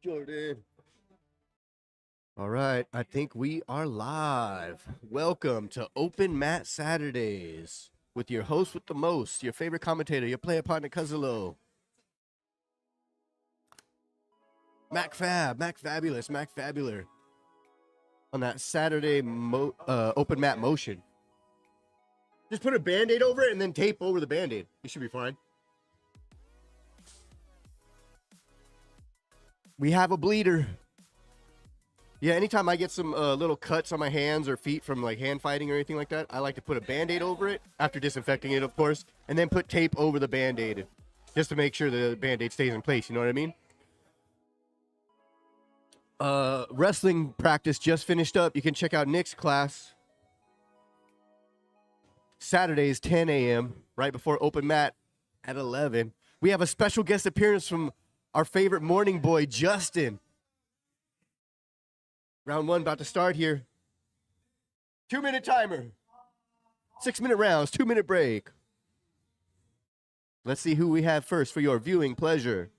Jordan. All right, I think we are live. Welcome to Open Mat Saturdays with your host with the most, your favorite commentator, your player partner, Cuzalo. Mac Fabulous, Mac Fabular. On that Saturday Open Mat motion. Just put a Band-Aid over it and then tape over the Band-Aid. You should be fine. We have a bleeder. Yeah, anytime I get some little cuts on my hands or feet from like hand fighting or anything like that, I like to put a Band-Aid over it, after disinfecting it, of course, and then put tape over the Band-Aid just to make sure the Band-Aid stays in place, you know what I mean? Wrestling practice just finished up. You can check out Nick's class. Saturdays, 10 a.m., right before open mat at 11. We have a special guest appearance from our favorite morning boy, Justin. Round one about to start here. 2-minute timer. 6-minute rounds, 2-minute break. Let's see who we have first for your viewing pleasure.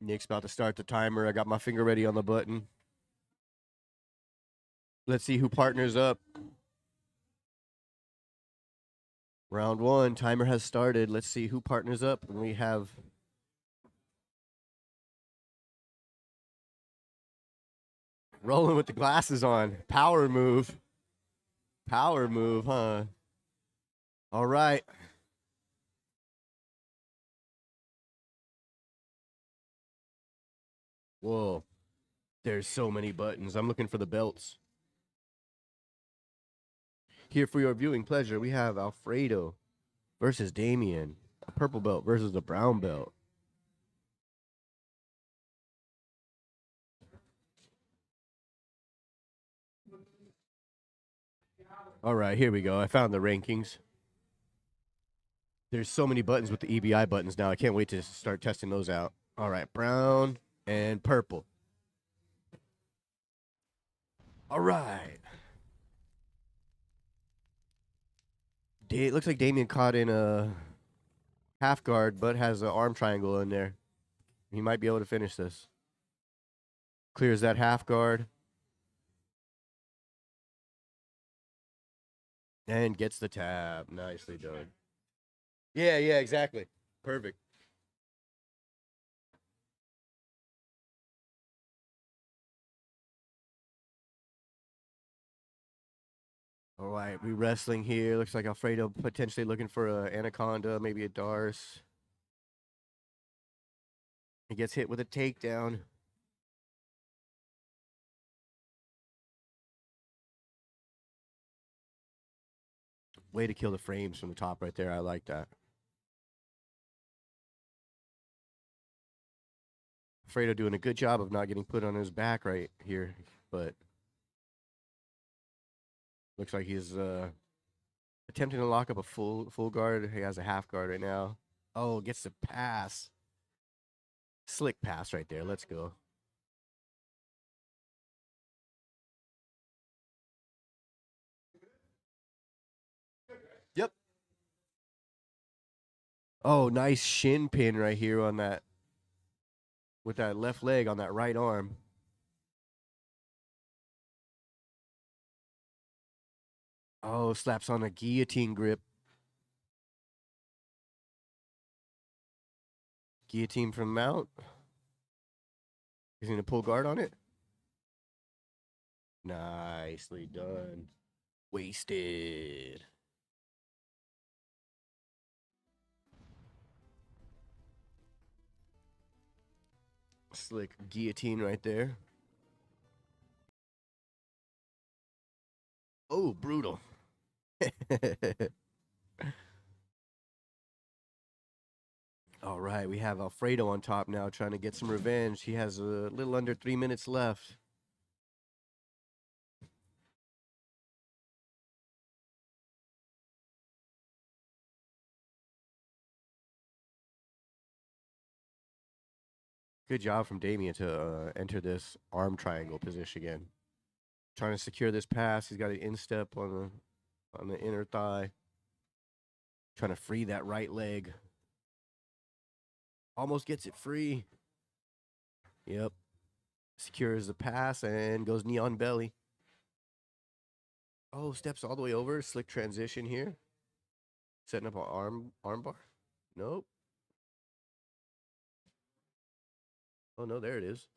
Nick's about to start the timer. I got my finger ready on the button. Let's see who partners up. Round one, timer has started. Let's see who partners up. And we have rolling with the glasses on. Power move. Power move, huh? All right. Whoa. There's so many buttons. I'm looking for the belts. Here for your viewing pleasure, we have Alfredo versus Damien. A purple belt versus a brown belt. All right, here we go. I found the rankings. There's so many buttons with the EBI buttons now. I can't wait to start testing those out. All right, brown and purple. All right. It looks like Damien caught in a half guard, but has an arm triangle in there. He might be able to finish this. Clears that half guard. And gets the tab. Nicely done. Yeah, exactly. Perfect. All right, we wrestling here. Looks like Alfredo potentially looking for a anaconda, maybe a Darce. He gets hit with a takedown. Way to kill the frames from the top right there. I like that. Alfredo doing a good job of not getting put on his back right here, but looks like he's attempting to lock up a full guard. He has a half guard right now. Oh, gets the pass. Slick pass right there. Let's go. Yep. Oh, nice shin pin right here on that, with that left leg on that right arm. Oh, slaps on a guillotine grip. Guillotine from mount. He's going to pull guard on it. Nicely done. Wasted. Slick guillotine right there. Oh, brutal. All right, we have Alfredo on top now trying to get some revenge. He has a little under 3 minutes left. Good job from Damien to enter this arm triangle position again. Trying to secure this pass. He's got an instep on the inner thigh. Trying to free that right leg. Almost gets it free. Yep. Secures the pass and goes knee on belly. Oh, steps all the way over. Slick transition here. Setting up an arm bar. Nope. Oh, no, there it is.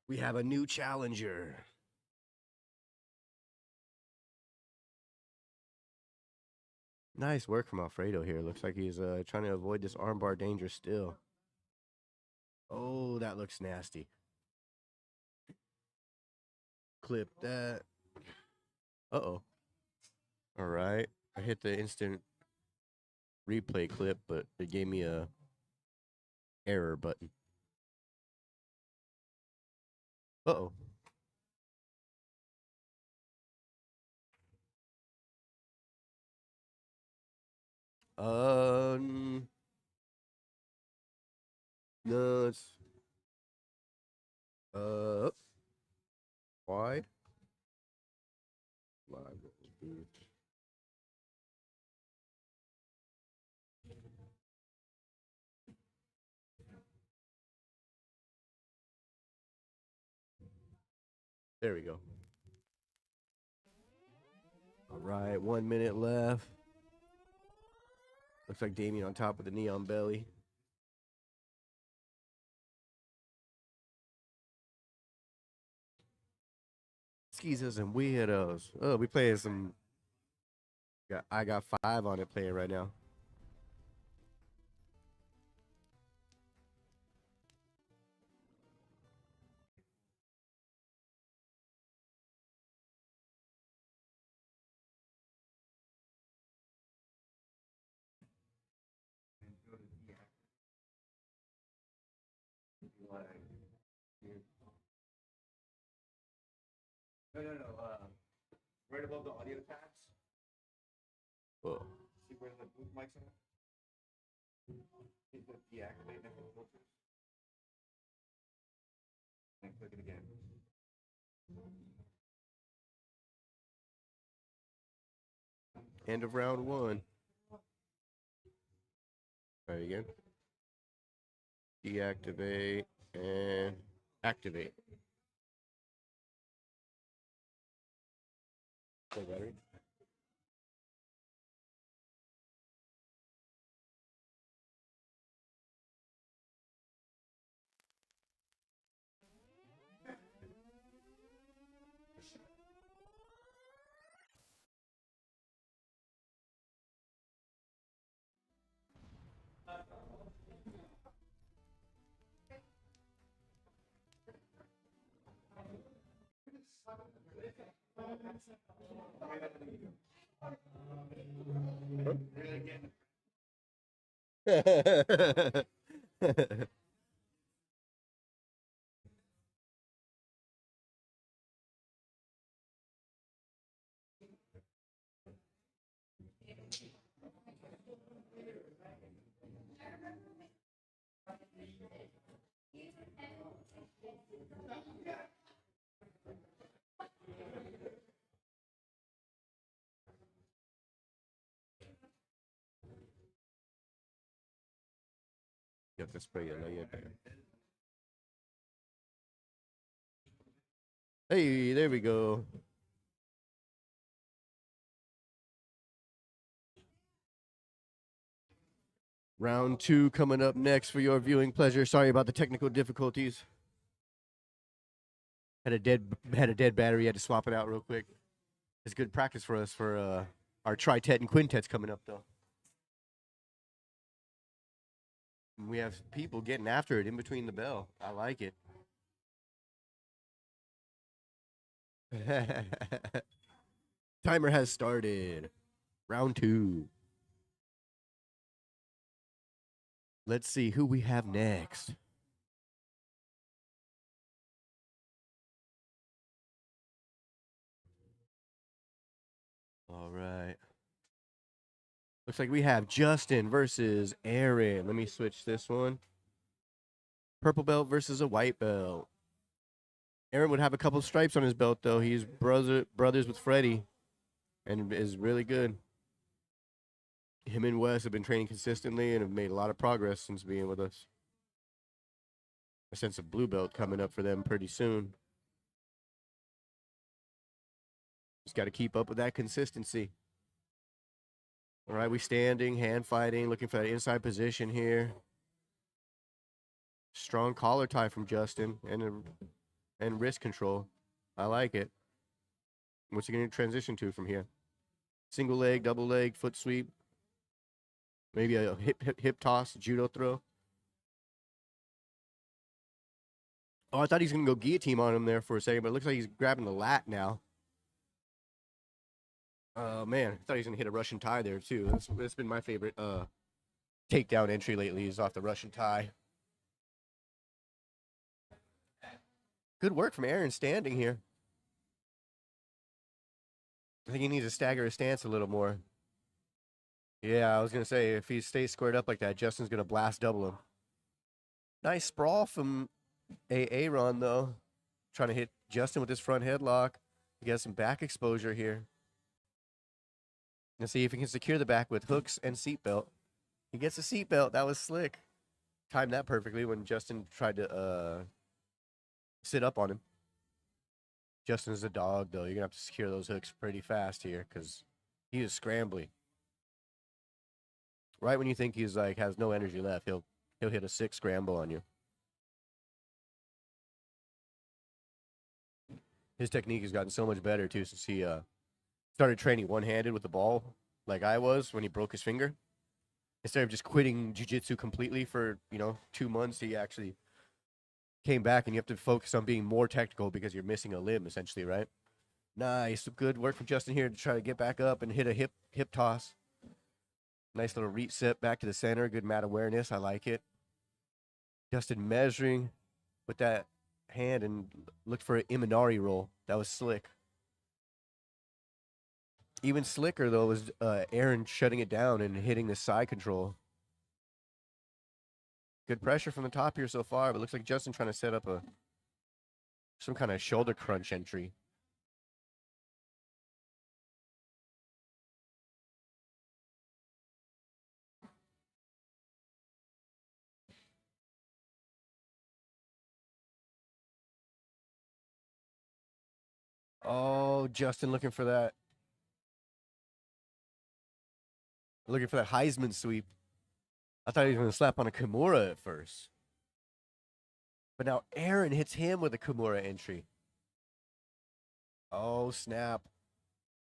We have a new challenger. Nice work from Alfredo here. Looks like he's trying to avoid this armbar danger still. Oh, that looks nasty. Clip that. Uh-oh. All right. I hit the instant replay clip, but it gave me a error button. Uh-oh. No, it's wide. There we go. All right, 1 minute left. Looks like Damien on top with the knee on belly. Skis and weirdos. Oh, we playing some. I got 5 on it playing right now. No. Right above the audio tags. Whoa. See where the booth mics are? Hit the deactivate filters. And click it again. End of round 1. Try it again. Deactivate and activate. Play battery. You have to spray it. Hey, there we go. Round 2 coming up next for your viewing pleasure. Sorry about the technical difficulties. Had a dead battery. Had to swap it out real quick. It's good practice for us for our tritet and quintets coming up though. And we have people getting after it in between the bell. I like it. Timer has started. Round 2. Let's see who we have next. All right. Looks like we have Justin versus Aaron. Let me switch this one. Purple belt versus a white belt. Aaron would have a couple stripes on his belt, though. He's brothers with Freddie and is really good. Him and Wes have been training consistently and have made a lot of progress since being with us. I sense a blue belt coming up for them pretty soon. Just got to keep up with that consistency. All right, we standing, hand fighting, looking for that inside position here. Strong collar tie from Justin and wrist control. I like it. What's he going to transition to from here? Single leg, double leg, foot sweep. Maybe a hip toss, judo throw. Oh, I thought he was going to go guillotine on him there for a second, but it looks like he's grabbing the lat now. Oh, man. I thought he was going to hit a Russian tie there, too. That's been my favorite takedown entry lately is off the Russian tie. Good work from Aaron standing here. I think he needs to stagger his stance a little more. Yeah, I was going to say, if he stays squared up like that, Justin's going to blast double him. Nice sprawl from Aaron, though. Trying to hit Justin with his front headlock. He got some back exposure here. Let's see if he can secure the back with hooks and seatbelt. He gets a seatbelt. That was slick. Timed that perfectly when Justin tried to sit up on him. Justin's a dog, though. You're going to have to secure those hooks pretty fast here because he is scrambly. Right when you think he's like has no energy left, he'll hit a 6 scramble on you. His technique has gotten so much better, too, since he started training one-handed with the ball like I was when he broke his finger. Instead of just quitting jiu-jitsu completely for, 2 months, he actually came back, and you have to focus on being more technical because you're missing a limb, essentially, right? Nice. Good work from Justin here to try to get back up and hit a hip toss. Nice little reset back to the center. Good mat awareness. I like it. Justin measuring with that hand and looked for an Imanari roll. That was slick. Even slicker, though, was Aaron shutting it down and hitting the side control. Good pressure from the top here so far, but looks like Justin trying to set up some kind of shoulder crunch entry. Oh, Justin looking for that. Looking for that Heisman sweep. I thought he was going to slap on a Kimura at first. But now Aaron hits him with a Kimura entry. Oh, snap.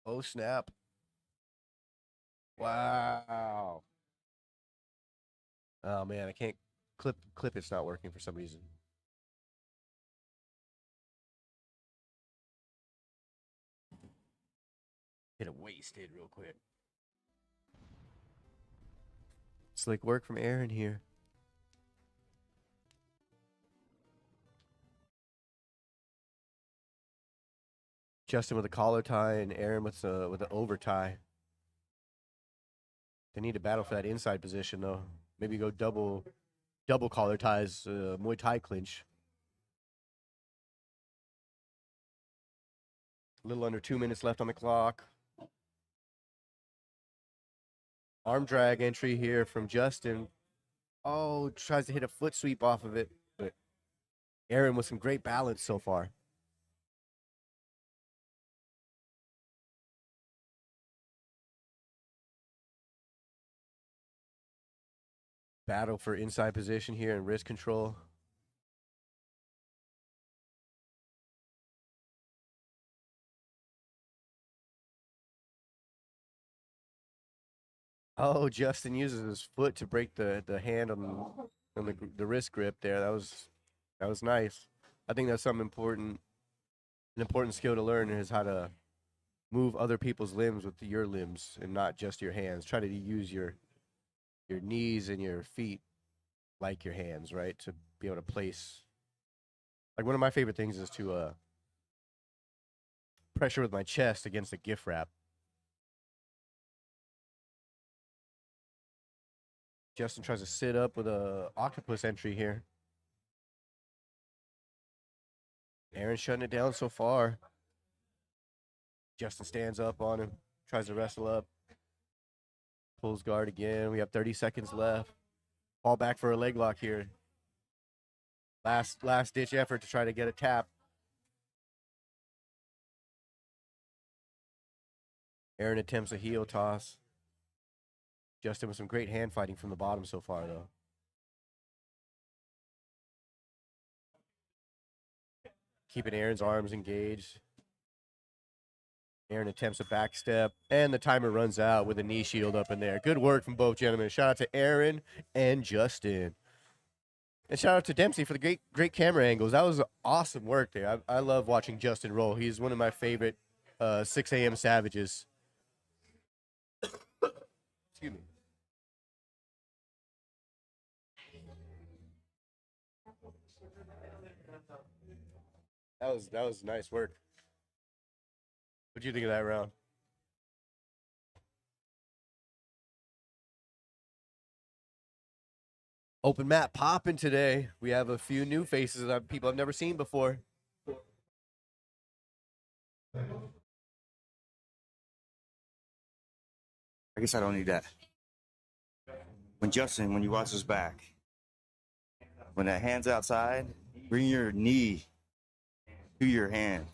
Oh, snap. Wow. Oh, man, I can't clip it's not working for some reason. Hit a wasted real quick. Slick work from Aaron here. Justin with a collar tie and Aaron with an over tie. They need to battle for that inside position, though. Maybe go double collar ties, Muay Thai clinch. A little under 2 minutes left on the clock. Arm drag entry here from Justin. Oh, tries to hit a foot sweep off of it, but Aaron with some great balance so far. Battle for inside position here and wrist control. Oh, Justin uses his foot to break the hand on the wrist grip there. That was nice. I think that's something important. An important skill to learn is how to move other people's limbs with your limbs and not just your hands. Try to use your knees and your feet like your hands, right? To be able to place. Like one of my favorite things is to pressure with my chest against a gift wrap. Justin tries to sit up with a octopus entry here. Aaron shutting it down so far. Justin stands up on him, tries to wrestle up. Pulls guard again. We have 30 seconds left. Fall back for a leg lock here. Last ditch effort to try to get a tap. Aaron attempts a heel toss. Justin with some great hand fighting from the bottom so far, though. Keeping Aaron's arms engaged. Aaron attempts a back step, and the timer runs out with a knee shield up in there. Good work from both gentlemen. Shout out to Aaron and Justin. And shout out to Dempsey for the great camera angles. That was awesome work there. I love watching Justin roll. He's one of my favorite 6 a.m. savages. Excuse me. That was nice work. What'd you think of that round? Open mat popping today. We have a few new faces that people I've never seen before. I guess I don't need that. When you watch his back, when that hand's outside, bring your knee to your hand.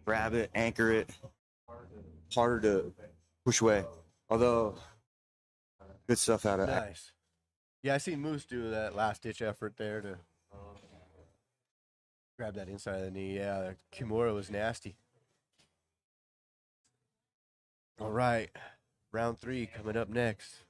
Grab it, anchor it. Harder to push away. Although, good stuff out of that. Nice. Yeah, I seen Moose do that last ditch effort there to grab that inside of the knee. Yeah, Kimura was nasty. All right, round 3 coming up next.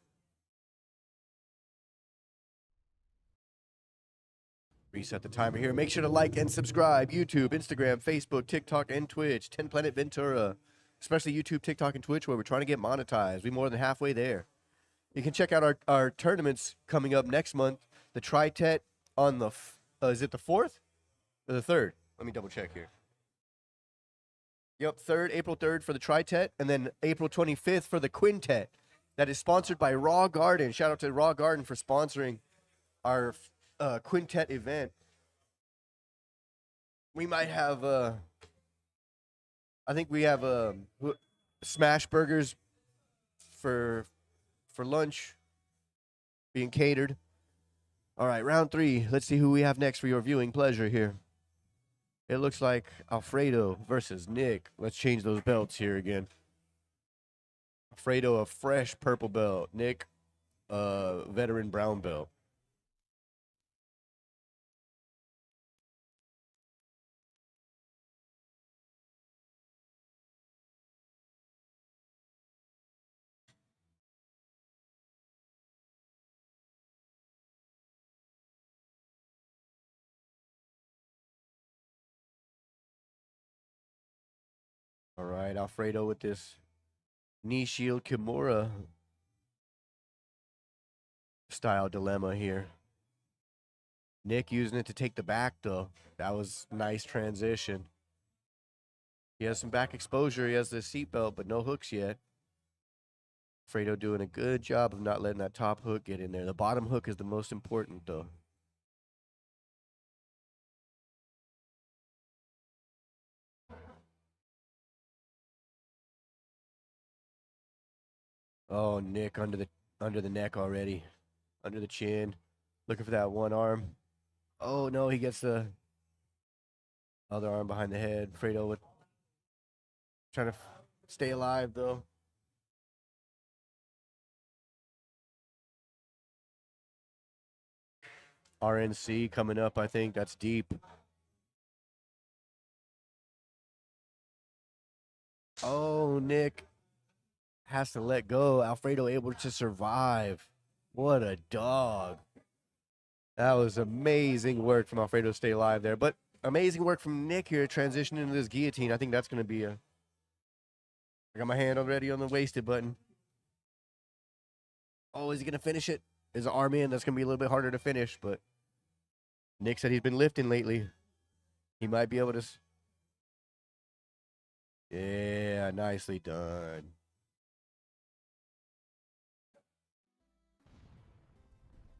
Reset the timer here. Make sure to like and subscribe. YouTube, Instagram, Facebook, TikTok, and Twitch. 10 Planet Ventura. Especially YouTube, TikTok, and Twitch, where we're trying to get monetized. We're more than halfway there. You can check out our tournaments coming up next month. The Tri-Tet on the, is it the 4th or the 3rd? Let me double check here. Yep, April 3rd for the Tri-Tet, and then April 25th for the Quintet. That is sponsored by Raw Garden. Shout out to Raw Garden for sponsoring our Quintet event. We might have, I think we have smash burgers for lunch being catered. All right, round 3. Let's see who we have next for your viewing pleasure here. It looks like Alfredo versus Nick. Let's change those belts here again. Alfredo, a fresh purple belt. Nick, veteran brown belt. All right, Alfredo with this knee shield Kimura style dilemma here. Nick using it to take the back, though. That was nice transition. He has some back exposure. He has the seatbelt, but no hooks yet. Alfredo doing a good job of not letting that top hook get in there. The bottom hook is the most important, though. Oh, Nick under the neck already. Under the chin. Looking for that one arm. Oh, no, he gets the other arm behind the head. Fredo with trying to stay alive, though. RNC coming up, I think. That's deep. Oh, Nick has to let go. Alfredo able to survive. What a dog. That was amazing work from Alfredo to stay alive there. But amazing work from Nick here transitioning into this guillotine. I think that's going to be I got my hand already on the wasted button. Oh, is he going to finish it? Is the arm in? That's going to be a little bit harder to finish. But Nick said he's been lifting lately. He might be able to. Yeah, nicely done.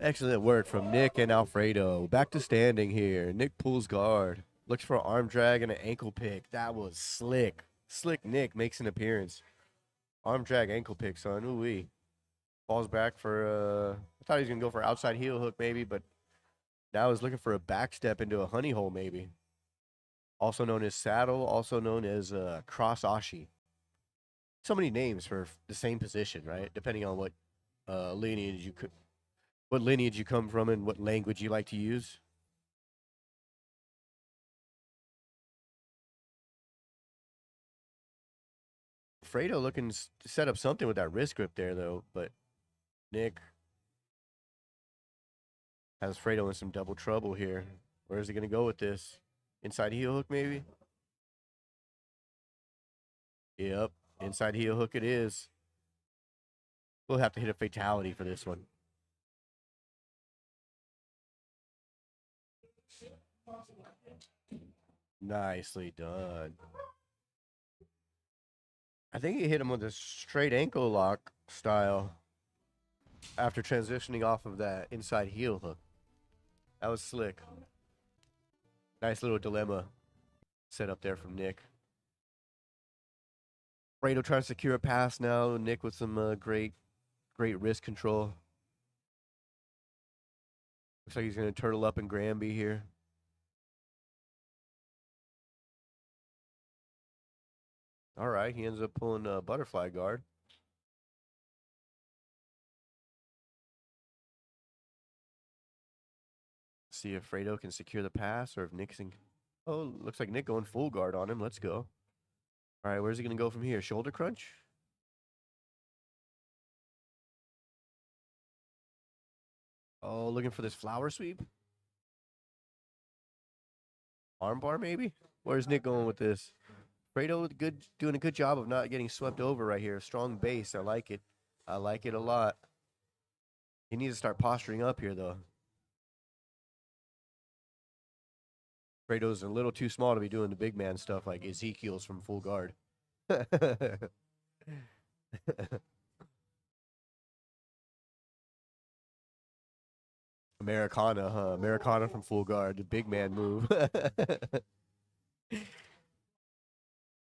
Excellent work from Nick and Alfredo. Back to standing here. Nick pulls guard. Looks for an arm drag and an ankle pick. That was slick. Slick Nick makes an appearance. Arm drag, ankle pick, son. Ooh-wee. Falls back for, I thought he was going to go for outside heel hook maybe, but now he's looking for a back step into a honey hole maybe. Also known as saddle, also known as cross ashi. So many names for the same position, right? Depending on what lineage you come from and what language you like to use. Fredo looking to set up something with that wrist grip there, though. But Nick has Fredo in some double trouble here. Where is he going to go with this? Inside heel hook, maybe? Yep. Inside heel hook it is. We'll have to hit a fatality for this one. Nicely done. I think he hit him with a straight ankle lock style after transitioning off of that inside heel hook. That was slick. Nice little dilemma set up there from Nick. Fredo trying to secure a pass now. Nick with some great wrist control. Looks like he's going to turtle up in Granby here. All right, he ends up pulling a butterfly guard. See if Fredo can secure the pass or if Nixon. Oh, looks like Nick going full guard on him. Let's go. All right, where's he going to go from here? Shoulder crunch? Oh, looking for this flower sweep? Armbar maybe? Where's Nick going with this? Fredo doing a good job of not getting swept over right here. Strong base. I like it. I like it a lot. He needs to start posturing up here, though. Fredo's a little too small to be doing the big man stuff like Ezekiel's from full guard. Americana, huh? Americana from full guard, the big man move.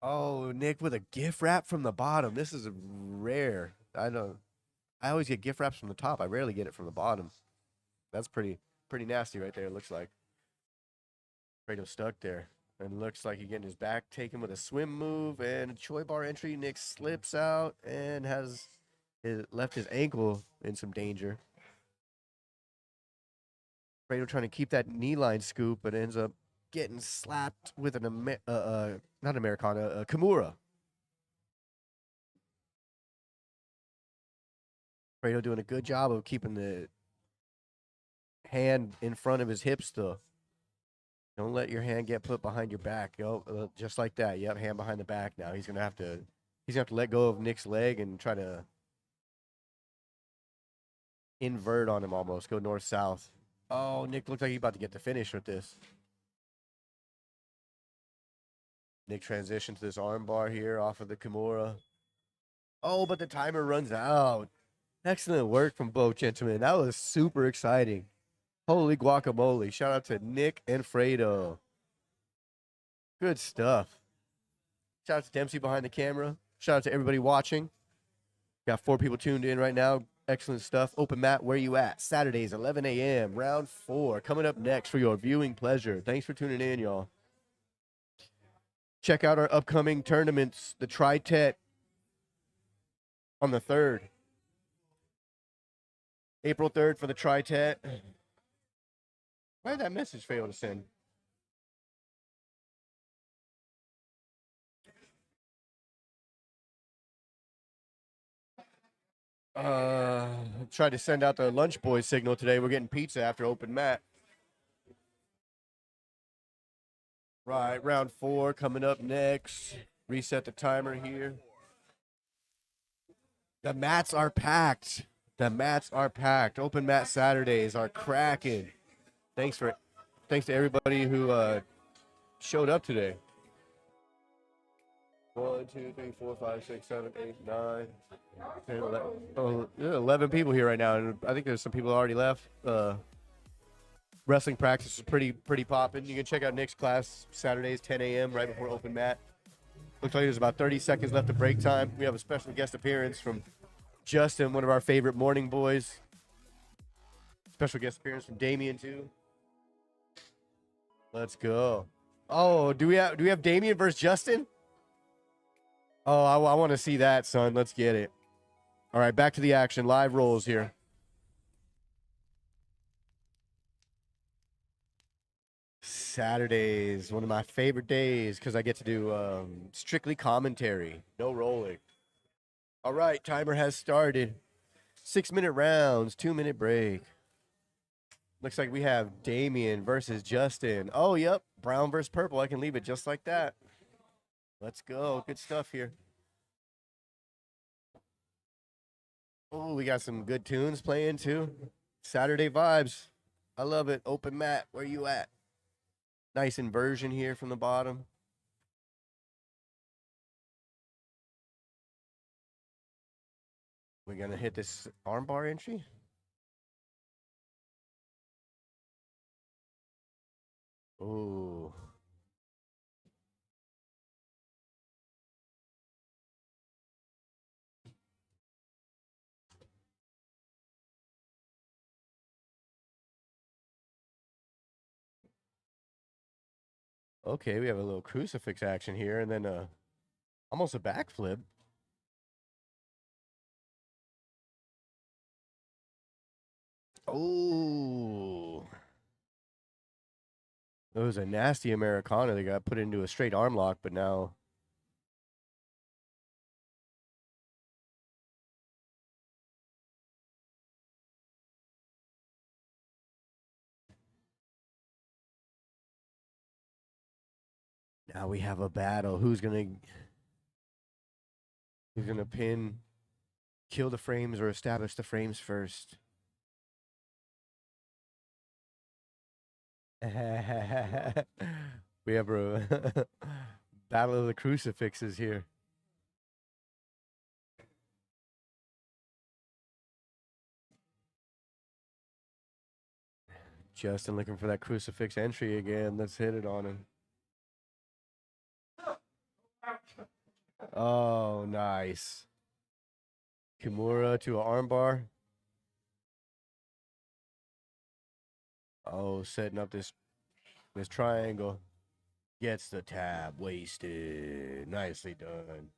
Oh, Nick with a gift wrap from the bottom. This is rare. I know. I always get gift wraps from the top. I rarely get it from the bottom. That's pretty nasty right there, it looks like. Fredo stuck there. And looks like he's getting his back taken with a swim move and a Choi bar entry. Nick slips out and has left his ankle in some danger. Fredo trying to keep that knee line scoop, but ends up getting slapped with an not Americana, a Kimura. Fredo doing a good job of keeping the hand in front of his hips, though. Don't let your hand get put behind your back. Yo, just like that. Yep, hand behind the back. Now he's gonna have to let go of Nick's leg and try to invert on him almost. Go north south. Oh, Nick looks like he's about to get the finish with this. Nick transitions to this arm bar here off of the Kimura. Oh, but the timer runs out. Excellent work from both gentlemen. That was super exciting. Holy guacamole. Shout out to Nick and Fredo. Good stuff. Shout out to Dempsey behind the camera. Shout out to everybody watching. Got 4 people tuned in right now. Excellent stuff. Open mat, where you at? Saturdays, 11 a.m. Round 4. Coming up next for your viewing pleasure. Thanks for tuning in, y'all. Check out our upcoming tournaments. The Tri-Tet on the 3rd. April 3rd for the Tri-Tet. Why did that message fail to send? Tried to send out the lunch boy signal today. We're getting pizza after open mat. Right, round 4 coming up next. Reset the timer here. The mats are packed. The mats are packed. Open mat Saturdays are cracking. Thanks to everybody who showed up today. 1, 2, 3, 4, 5, 6, 7, 8, 9, 10, 11. Oh, there are 11 people here right now, and I think there's some people already left. Wrestling practice is pretty popping. You can check out Nick's class Saturdays, 10 a.m. right before open mat. Looks like there's about 30 seconds left of break time. We have a special guest appearance from Justin, one of our favorite morning boys. Special guest appearance from Damien too. Let's go. Oh, do we have Damien versus Justin? Oh, I want to see that, son. Let's get it. All right, back to the action. Live rolls here. Saturdays, one of my favorite days because I get to do strictly commentary, no rolling. All right, timer has started. 6-minute rounds, 2-minute break. Looks like we have Damien versus Justin. Oh, yep, brown versus purple. I can leave it just like that. Let's go. Good stuff here. Oh, we got some good tunes playing too. Saturday vibes. I love it. Open mat. Where you at? Nice inversion here from the bottom. We're going to hit this armbar entry. Oh. Okay, we have a little crucifix action here, and then almost a backflip. Oh. It was a nasty Americana that got put into a straight arm lock, but now. Now we have a battle. Who's gonna pin, kill the frames, or establish the frames first? We have a battle of the crucifixes here. Justin looking for that crucifix entry again. Let's hit it on him. Oh, nice. Kimura to an armbar. Oh, setting up this triangle. Gets the tab. Wasted. Nicely done.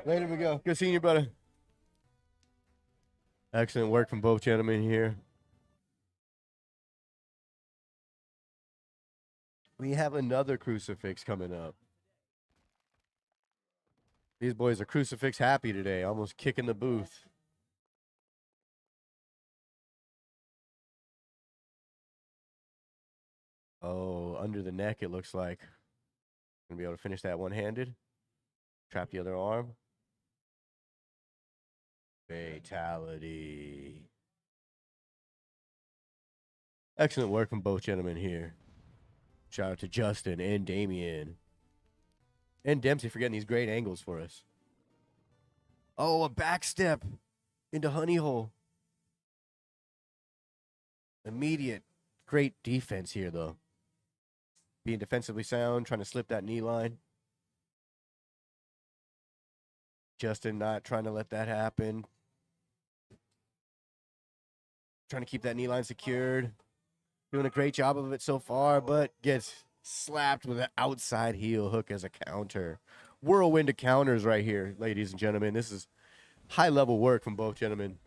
Later we go. Good seeing you, brother. Excellent work from both gentlemen here. We have another crucifix coming up. These boys are crucifix happy today, almost kicking the booth. Oh, under the neck, it looks like. Gonna be able to finish that one-handed. Trap the other arm. Fatality. Excellent work from both gentlemen here. Shout out to Justin and Damien. And Dempsey for getting these great angles for us. Oh, a back step into honey hole. Immediate. Great defense here, though. Being defensively sound, trying to slip that knee line. Justin not trying to let that happen. Trying to keep that knee line secured. Doing a great job of it so far, but gets slapped with an outside heel hook as a counter. Whirlwind of counters right here, ladies and gentlemen. This is high-level work from both gentlemen.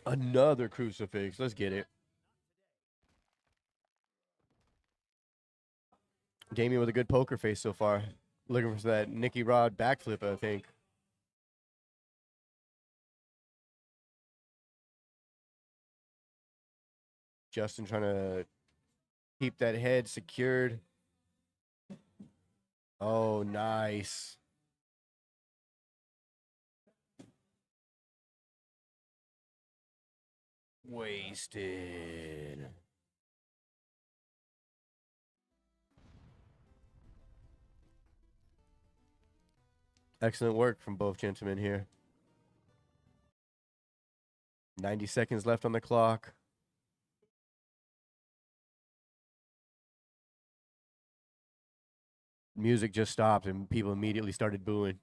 Another crucifix. Let's get it. Damien with a good poker face so far. Looking for that Nicky Rod backflip, I think. Justin trying to keep that head secured. Oh, nice. Wasted. Excellent work from both gentlemen here. 90 seconds left on the clock. Music just stopped and people immediately started booing.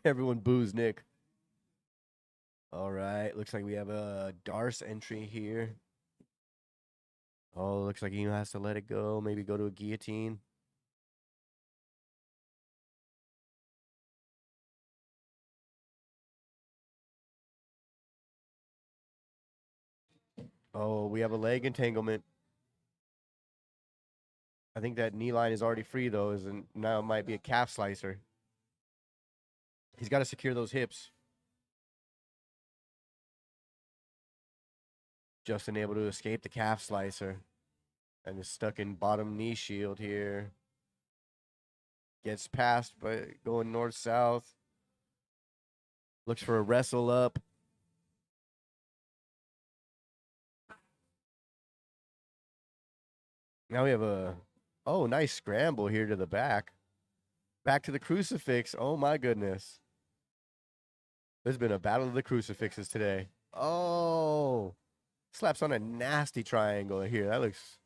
Everyone boos Nick. All right. Looks like we have a Darce entry here. Oh, looks like he has to let it go. Maybe go to a guillotine. Oh, we have a leg entanglement. I think that knee line is already free, though. And now it might be a calf slicer. He's got to secure those hips. Justin able to escape the calf slicer. And is stuck in bottom knee shield here. Gets past, but going north-south. Looks for a wrestle up. Now we have a, oh, nice scramble here to the back. Back to the crucifix. Oh, my goodness. There's been a battle of the crucifixes today. Oh, slaps on a nasty triangle here. That looks,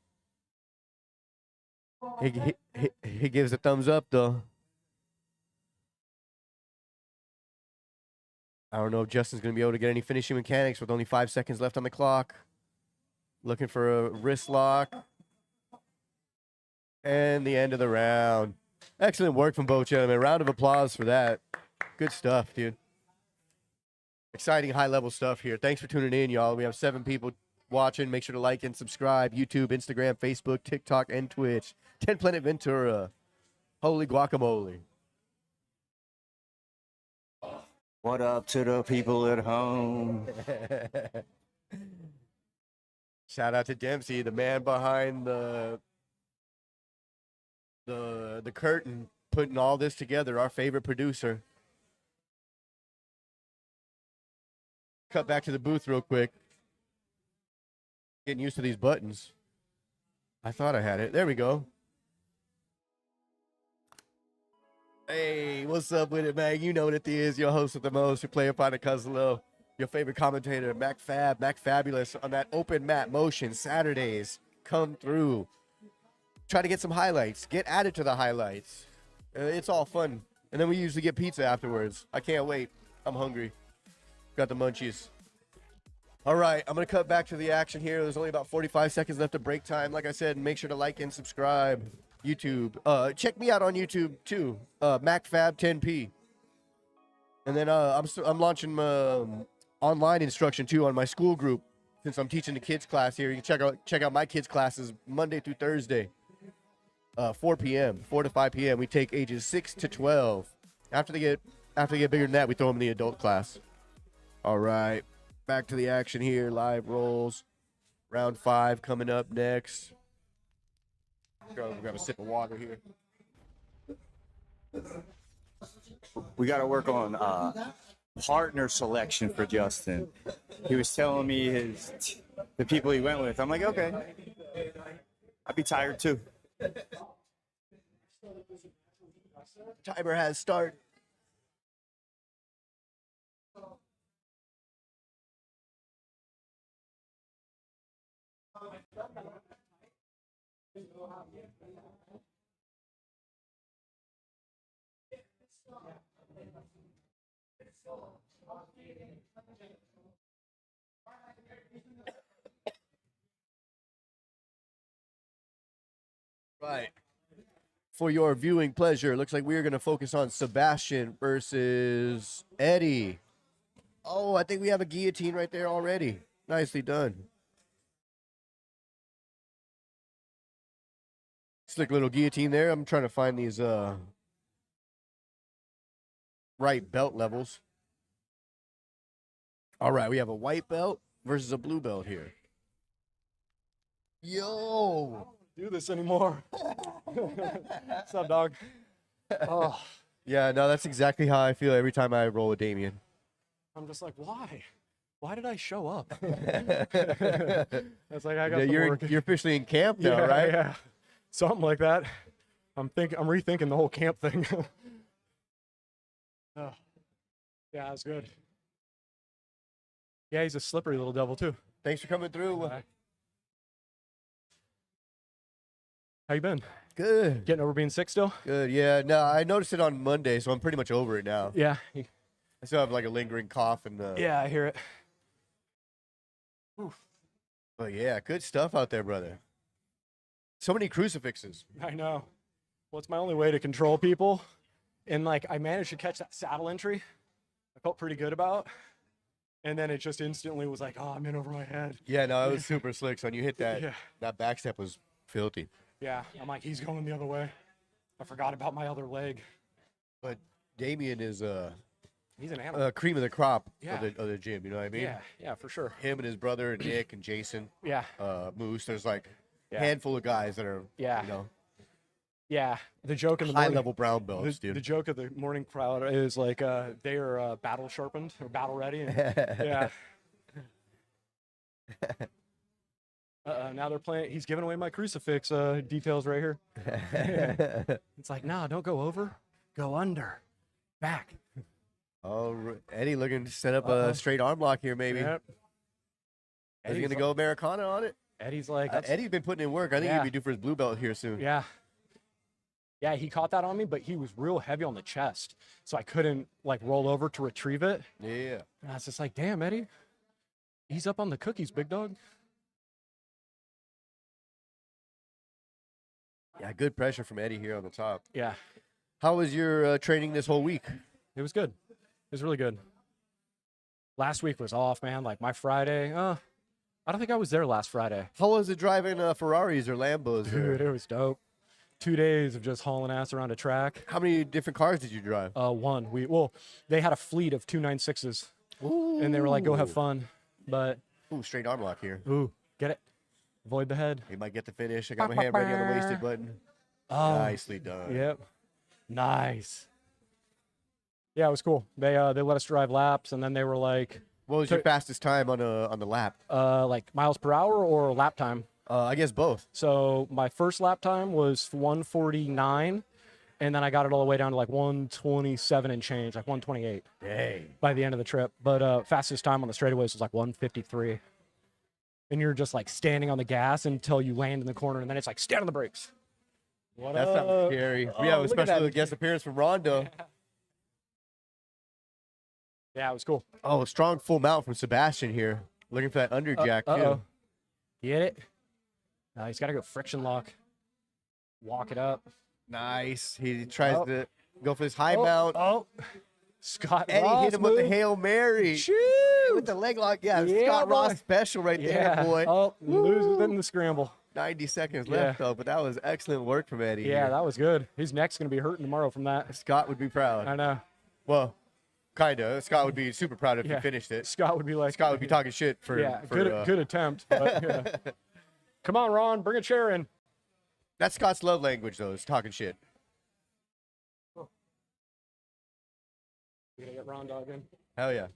he gives a thumbs up, though. I don't know if Justin's going to be able to get any finishing mechanics with only 5 seconds left on the clock. Looking for a wrist lock. And the end of the round. Excellent work from both gentlemen. Round of applause for that. Good stuff, dude. Exciting high-level stuff here. Thanks for tuning in, y'all. We have 7 people watching. Make sure to like and subscribe. YouTube, Instagram, Facebook, TikTok, and Twitch. 10 Planet Ventura. Holy guacamole. What up to the people at home? Shout out to Dempsey, the man behind the curtain, putting all this together, our favorite producer. Cut back to the booth real quick. Getting used to these buttons. I thought I had it. There we go. Hey, what's up with it, man? You know what it is. Your host with the most, your player partner, Cuzlo. Your favorite commentator, Mac Fabulous, on that open mat motion Saturdays. Come through. Try to get some highlights. Get added to the highlights. It's all fun. And then we usually get pizza afterwards. I can't wait. I'm hungry. Got the munchies. All right, I'm going to cut back to the action here. There's only about 45 seconds left of break time. Like I said, make sure to like and subscribe. YouTube. Check me out on YouTube, too. MacFab10P. And then I'm launching online instruction, too, on my school group. Since I'm teaching the kids class here, you can check out my kids' classes Monday through Thursday. 4 p.m., 4 to 5 p.m. We take ages 6 to 12. After they get bigger than that, we throw them in the adult class. All right, back to the action here. Live rolls. Round 5 coming up next. Grab a sip of water here. We got to work on partner selection for Justin. He was telling me the people he went with. I'm like, okay, I'd be tired too. Timer has start. Right. For your viewing pleasure, looks like we're going to focus on Sebastian versus Eddie. Oh, I think we have a guillotine right there already. Nicely done. Slick little guillotine there. I'm trying to find these right belt levels. All right, we have a white belt versus a blue belt here. Yo! Do this anymore. What's up, dog? Oh, Yeah, no, that's exactly how I feel every time I roll with Damien. I'm just like, why? why did I show up? It's like I got Yeah, some work. you're officially in camp now, Yeah, right? yeah, something like that. I'm rethinking the whole camp thing. Oh, yeah, it's good. Yeah, he's a slippery little devil too. Thanks for coming through. Bye. How you been? Good. Getting over being sick still? Good. Yeah. No, I noticed it on Monday, so I'm pretty much over it now. Yeah. I still have like a lingering cough and. Yeah, I hear it. Oof. But yeah, good stuff out there, brother. So many crucifixes. I know. Well, it's my only way to control people. And like I managed to catch that saddle entry. I felt pretty good about. And then it just instantly was like, oh, I'm in over my head. Yeah, no, it was super slick. So when you hit that, Yeah. that back step was filthy. Yeah. I'm like, he's going the other way. I forgot about my other leg. But Damien is He's an animal. cream of the crop Yeah. of the gym. You know what I mean? Yeah, for sure. Him and his brother and Nick and Jason, Yeah. Moose. There's like Yeah. a handful of guys that are, Yeah. you know, Yeah. The joke in the high morning. level brown belts, The dude. joke of the morning crowd is like they are battle sharpened or battle ready. And, yeah. Now they're playing. He's giving away my crucifix details right here. It's like, nah, don't go over. Go under. Back. Oh, Eddie looking to set up Uh-oh. a straight arm lock here, maybe. Yep. Is he Eddie's going to go Americana on it? Eddie's like, that's- Eddie's been putting in work. I think Yeah. he'd be due for his blue belt here soon. yeah. Yeah, he caught that on me, but he was real heavy on the chest. So I couldn't like roll over to retrieve it. Yeah. And I was just like, damn, Eddie. He's up on the cookies, big dog. Yeah, good pressure from Eddie here on the top. Yeah. How was your training this whole week? It was good. It was really good. Last week was off, man. Like my Friday, I don't think I was there last Friday. How was it driving Ferraris or Lambos? Dude, it was dope. 2 days of just hauling ass around a track. How many different cars did you drive? One. They had a fleet of 296s, and they were like, "Go have fun," but Ooh, straight arm lock here. ooh, get it, avoid the head. He might get the finish. I got my hand ready on the wasted button. Oh, Nicely done. yep, nice. Yeah, it was cool. They let us drive laps, and then they were like, What was your fastest time on the lap? like miles per hour or lap time. I guess both. So my first lap time was 149, and then I got it all the way down to like 127 and change, like 128 Dang. by the end of the trip. But fastest time on the straightaways was like 153. And you're just like standing on the gas until you land in the corner, and then it's like stand on the brakes. What That sounds scary. Oh, yeah, look at especially that. the guest appearance from Rondo. Yeah, it was cool. Oh, a strong full mount from Sebastian here. Looking for that underjack, too. Get it? He's got to go friction lock. Walk it up. Nice. He tries Oh. to go for this high mount. Oh, Scott Eddie Ross hit him with the move. Hail Mary. Shoot! With the leg lock. Yeah, Yeah, Scott Ross boy. special right Yeah. there, boy. Oh, loses it in the scramble. 90 seconds Yeah. left, though, but that was excellent work from Eddie. Yeah, here. that was good. His neck's going to be hurting tomorrow from that. Scott would be proud. I know. Well, kind of. Scott would be super proud if Yeah. you finished it. Scott would be like, Scott would be talking shit for. yeah, for, good attempt. But, yeah. Come on, Ron, bring a chair in. That's Scott's love language, though, is talking shit. You gonna get Ron Dog in? Hell yeah.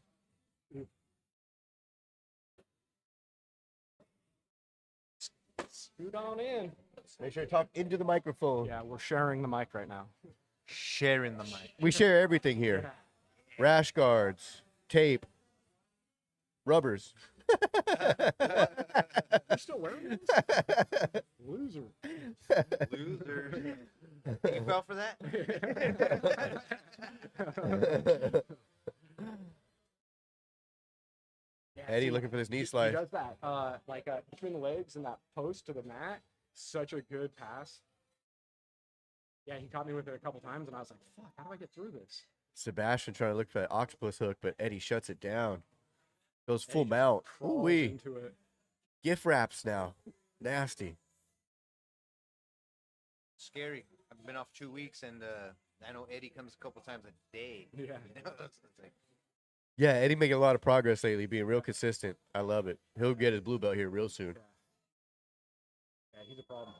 Scoot on in. Make sure to talk into the microphone. Yeah, we're sharing the mic right now. Sharing the mic. We share everything here. Rash guards, tape, rubbers. You're still wearing these? Loser. Loser. You fell for that? Eddie looking for this knee He slide. does that, between the legs and that post to the mat. Such a good pass. Yeah, he caught me with it a couple times, and I was like, "Fuck, how do I get through this?" Sebastian trying to look for that octopus hook, but Eddie shuts it down. Goes full Eddie mount. crawls Ooh-wee. into it. Gift wraps now. Nasty. Scary. I've been off 2 weeks, and I know Eddie comes a couple times a day. Yeah. You know, it's like, Yeah, Eddie making a lot of progress lately, being real consistent. I love it. He'll get his blue belt here real soon. Yeah, he's a problem.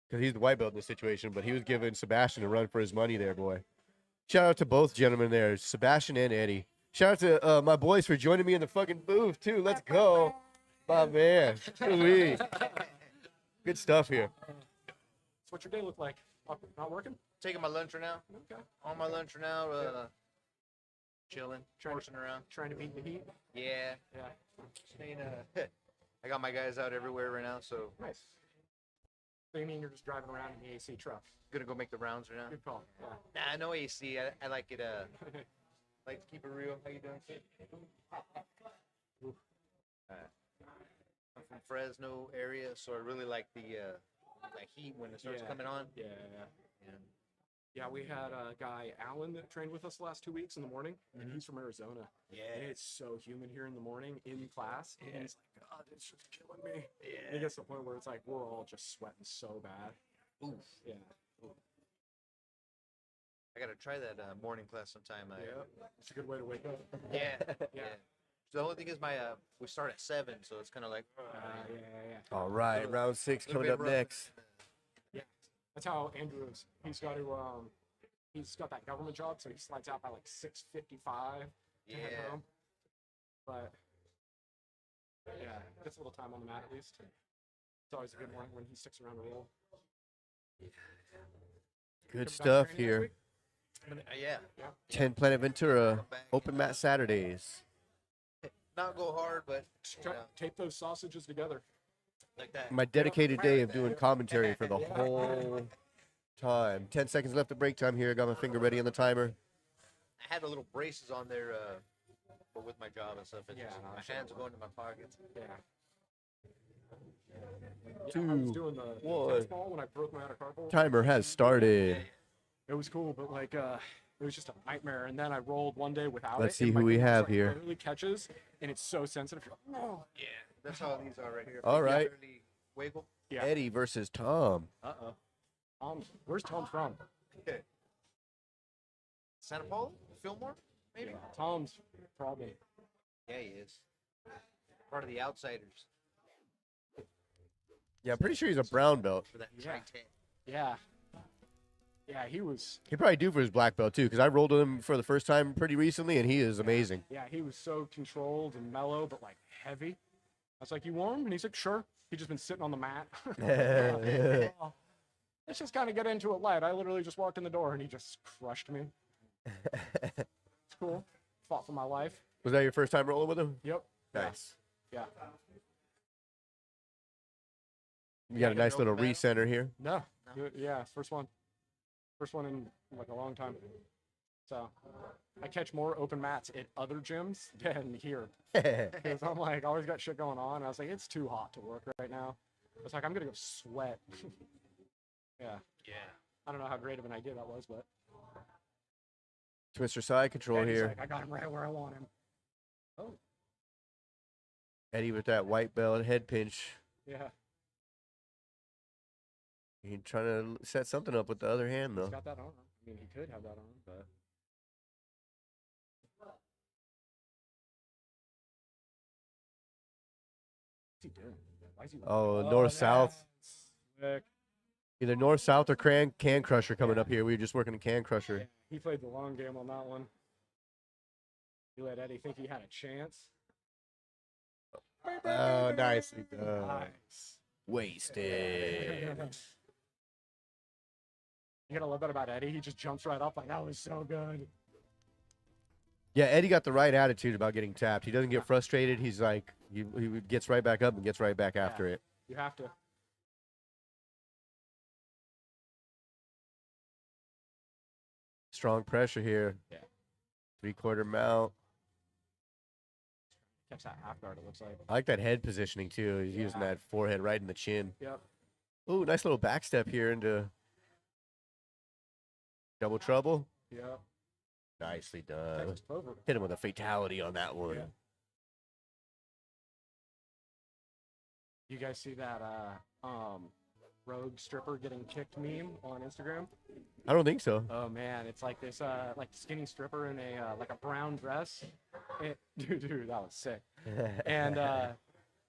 Because he's the white belt in this situation, but he was giving Sebastian a run for his money there, boy. Shout out to both gentlemen there, Sebastian and Eddie. Shout out to my boys for joining me in the fucking booth too. Let's go, my man. Ooh-wee. Good stuff here. So what's your day look like? Not working? Taking my lunch right now. Okay. On my lunch right now. Chilling, horsing around. Trying to beat the heat? Yeah. Yeah. Staying, I got my guys out everywhere right now, so Nice. So you mean you're just driving around in the AC truck? gonna go make the rounds right now. Good call. Yeah. Nah, no AC. I like it. Like to keep it real. How you doing, kid? I'm from Fresno area, so I really like the heat when it starts Yeah. coming on. Yeah. Yeah. Yeah, we had a guy, Alan, that trained with us the last 2 weeks in the morning, and he's from Arizona. Yeah. And it's so humid here in the morning in class, and he's like, God, it's just killing me. Yeah. And it gets to the point where it's like, we're all just sweating so bad. Oof. Yeah. I gotta try that morning class sometime. It's a good way to wake up. Yeah. Yeah. Yeah. So the only thing is we start at 7, so it's kind of like. Yeah. All right, round 6 Little coming bit up rough. next. Yeah. That's how Andrew is. He's got to, he's got that government job, so he slides out by like 6:55 to head Yeah. home. But yeah, gets a little time on the mat at least. It's always a good one when he sticks around to roll. Good Coming back stuff training next here. week? Yeah. 10 Planet Ventura open mat Saturdays. Not go hard, but you know, Tape those sausages together. like that. My dedicated day of doing commentary for the whole time. 10 seconds left of break time here. Got my finger ready on the timer. I had the little braces on there, but with my job and stuff, Yeah, no, my sure. hands are going to my pockets. Yeah. I was 2, doing the 1. tennis ball when I broke my metacarpal. Timer has started. It was cool, but like it was just a nightmare. And then I rolled one day without Let's it. see and my who we finger just, have like, here. Literally catches, and it's so sensitive. You're like, oh. Yeah, that's how these are right here. All right. Barely wiggle. Yeah. Eddie versus Tom. Where's Tom from? Okay. Santa Paula? Fillmore? Maybe? Yeah, Tom's problem. Yeah, he is. Part of the outsiders Yeah, I'm pretty sure he's a brown belt. for that Yeah. tight head. Yeah. Yeah, he was. He probably do for his black belt too, because I rolled him for the first time pretty recently, and he is amazing. Yeah, he was so controlled and mellow, but like heavy. I was like, "You warm?" And he's like, "Sure." He's just been sitting on the mat. Let's just kind of get into it light. I literally just walked in the door and he just crushed me. It's cool. Fought for my life. Was that your first time rolling with him? Yep. Nice. Yeah. You got a got nice no little battle? Yeah. recenter here. No. Yeah, first one. First one in like a long time. So I catch more open mats at other gyms than here. Because I'm like, always got shit going on. I was like, it's too hot to work right now. I was like, I'm gonna go sweat. Yeah. Yeah. I don't know how great of an idea that was, but Twister side control Eddie's here. like, I got him right where I want him. Oh, Eddie with that white belt head pinch. yeah. He's trying to set something up with the other hand, He's though. got that on. I mean, he could have that on, but what's he doing? Why is he? Oh, north-south. Sick. Either north-south or can crusher coming up here. We were just working a can crusher. Yeah, he played the long game on that one. He let Eddie think he had a chance. Oh, nicely done. Nice. Wasted. You gotta love that about Eddie. He just jumps right up like that was so good. Yeah, Eddie got the right attitude about getting tapped. He doesn't get frustrated. He's like, he gets right back up and gets right back after it. You have to. Strong pressure here. Yeah. 3/4 mount. Catch that half guard, it looks like. I like that head positioning too. He's using Yeah. that forehead right in the chin. Yep. Ooh, nice little back step here into double trouble. Yep. Nicely done. Texas Clover. Hit him with a fatality on that one. Yeah. You guys see that rogue stripper getting kicked meme on Instagram? I don't think so. Oh man, it's like this like skinny stripper in a like a brown dress. Dude, that was sick. And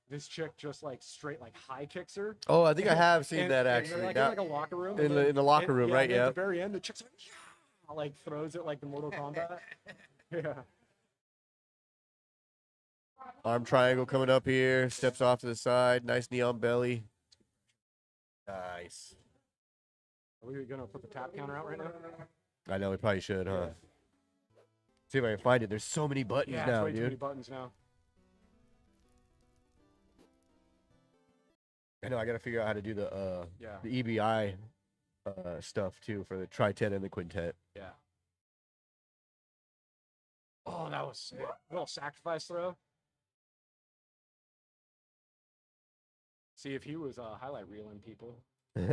this chick just like straight like high kicks her. Oh, I think I have seen And- that and actually. they're like Now- in like a locker room. in and the- then- in the locker and- room, yeah, right, and at yeah. the very end, the chick's like, yeah, like throws it like the Mortal Kombat. Yeah. Arm triangle coming up here. Steps off to the side. Nice knee on belly. Nice. Are we gonna put the tap counter out right now? I know we probably should, huh? See if I can find it. There's so many buttons Yeah, now, it's way too many dude. buttons now. I know I gotta figure out how to do the Yeah. the EBI stuff too for the tritet and the quintet. Yeah. Oh, that was sick. A little sacrifice throw. See if he was highlight reeling people. Did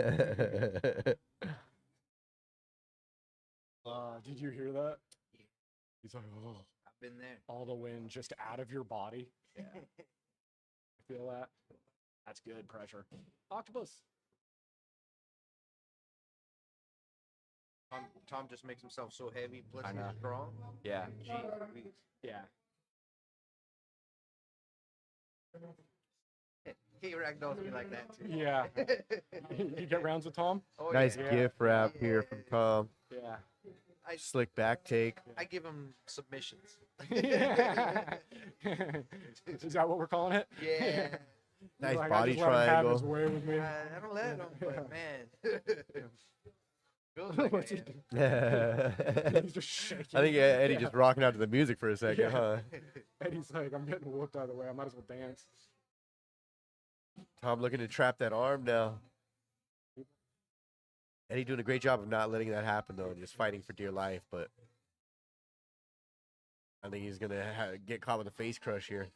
you hear that? He's like, oh, I've been there. all the wind just out of your body. Yeah. Feel that? That's good pressure. Octopus. Tom just makes himself so heavy, plus I he's know. strong. Yeah. Gee, Louise. Yeah. He ragdolls me like that too. Yeah. You get rounds with Tom? Oh, Nice yeah. gift wrap here from Tom. Yeah. Slick back take. I give him submissions. Yeah. Is that what we're calling it? Yeah. Nice Like, body I just let him have his triangle. way with me. I don't let him, but man. Feels like What's I he am. do? He's just shaking. I think Eddie Yeah. just rocking out to the music for a second, Yeah. huh? Eddie's like, I'm getting whooped out of the way. I might as well dance. Tom looking to trap that arm now. Eddie doing a great job of not letting that happen though, and just fighting for dear life. But I think he's gonna get caught with a face crush here.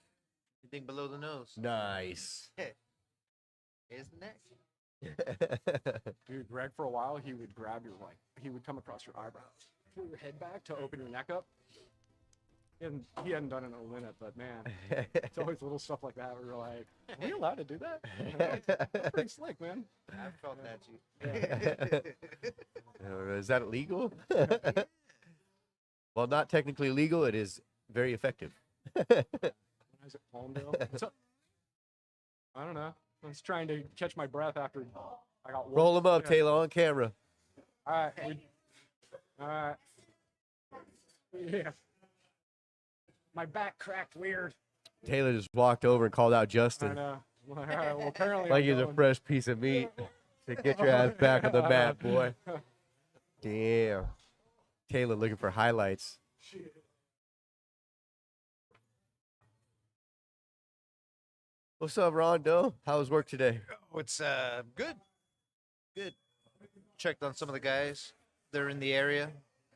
Anything below the nose. Nice. Is the neck. Dude, Greg, for a while, he would grab your, like, he would come across your eyebrows, pull your head back to open your neck up. And he hadn't done it in a minute, but man, it's always little stuff like that where you're like, are we allowed to do that? That's pretty slick, man. I felt that too. Is that illegal? Well, not technically illegal. It is very effective. Is it Palmdale? So, I don't know. I was trying to catch my breath after I got whooped. Roll him up, Yeah. Taylor, on camera. All right. All right. Yeah. My back cracked weird. Taylor just walked over and called out I Justin know. All right. Well, apparently like I'm he's a going. fresh piece of meat. To get your ass back on the mat, boy. Damn. Taylor looking for highlights. What's up, Rondo? How was work today? Oh, it's good. Good. Checked on some of the guys. They're in the area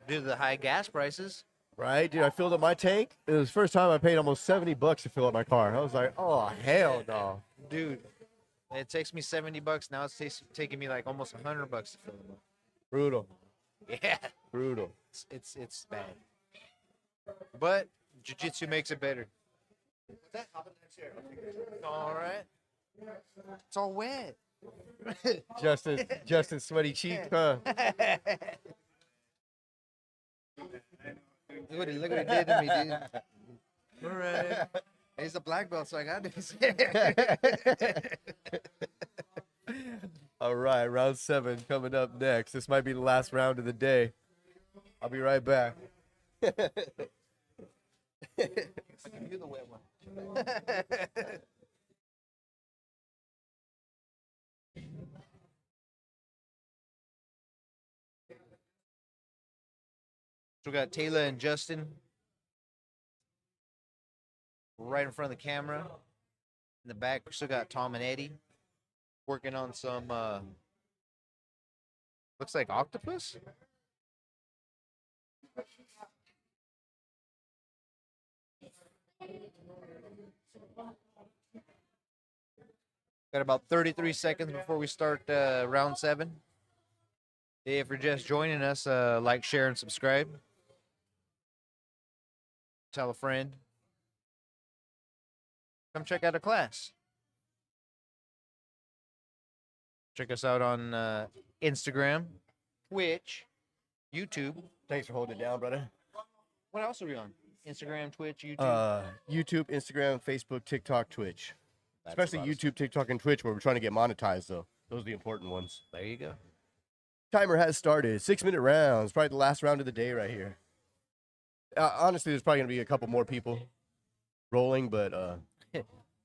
due to the high gas prices. Right, dude. I filled up my tank. It was the first time I paid almost $70 to fill up my car. I was like, oh hell no. Dude, it takes me $70. Now it's taking me like almost $100 to fill them up. Brutal. Yeah, Brutal. it's bad. But jiu-jitsu makes it better. All right. It's all wet. Justin's sweaty cheek, huh? Look what he did to me, dude. All right. He's a black belt, so I got this. All right, round 7 coming up next. This might be the last round of the day. I'll be right back. You're the wet one. So we got Taylor and Justin right in front of the camera. In the back, we still got Tom and Eddie working on some looks like octopus. Got about 33 seconds before we start round 7. If you're just joining us, like, share, and subscribe. Tell a friend. Come check out a class. Check us out on Instagram, Twitch, YouTube. Thanks for holding it down, brother. What else are we on? Instagram, Twitch, YouTube. YouTube, Instagram, Facebook, TikTok, Twitch. That's Especially a lot of YouTube, TikTok, and Twitch, where we're trying to get monetized, though. Those are the important ones. stuff. There you go. Timer has started. 6-minute rounds. Probably the last round of the day right here. Honestly, there's probably going to be a couple more people rolling, but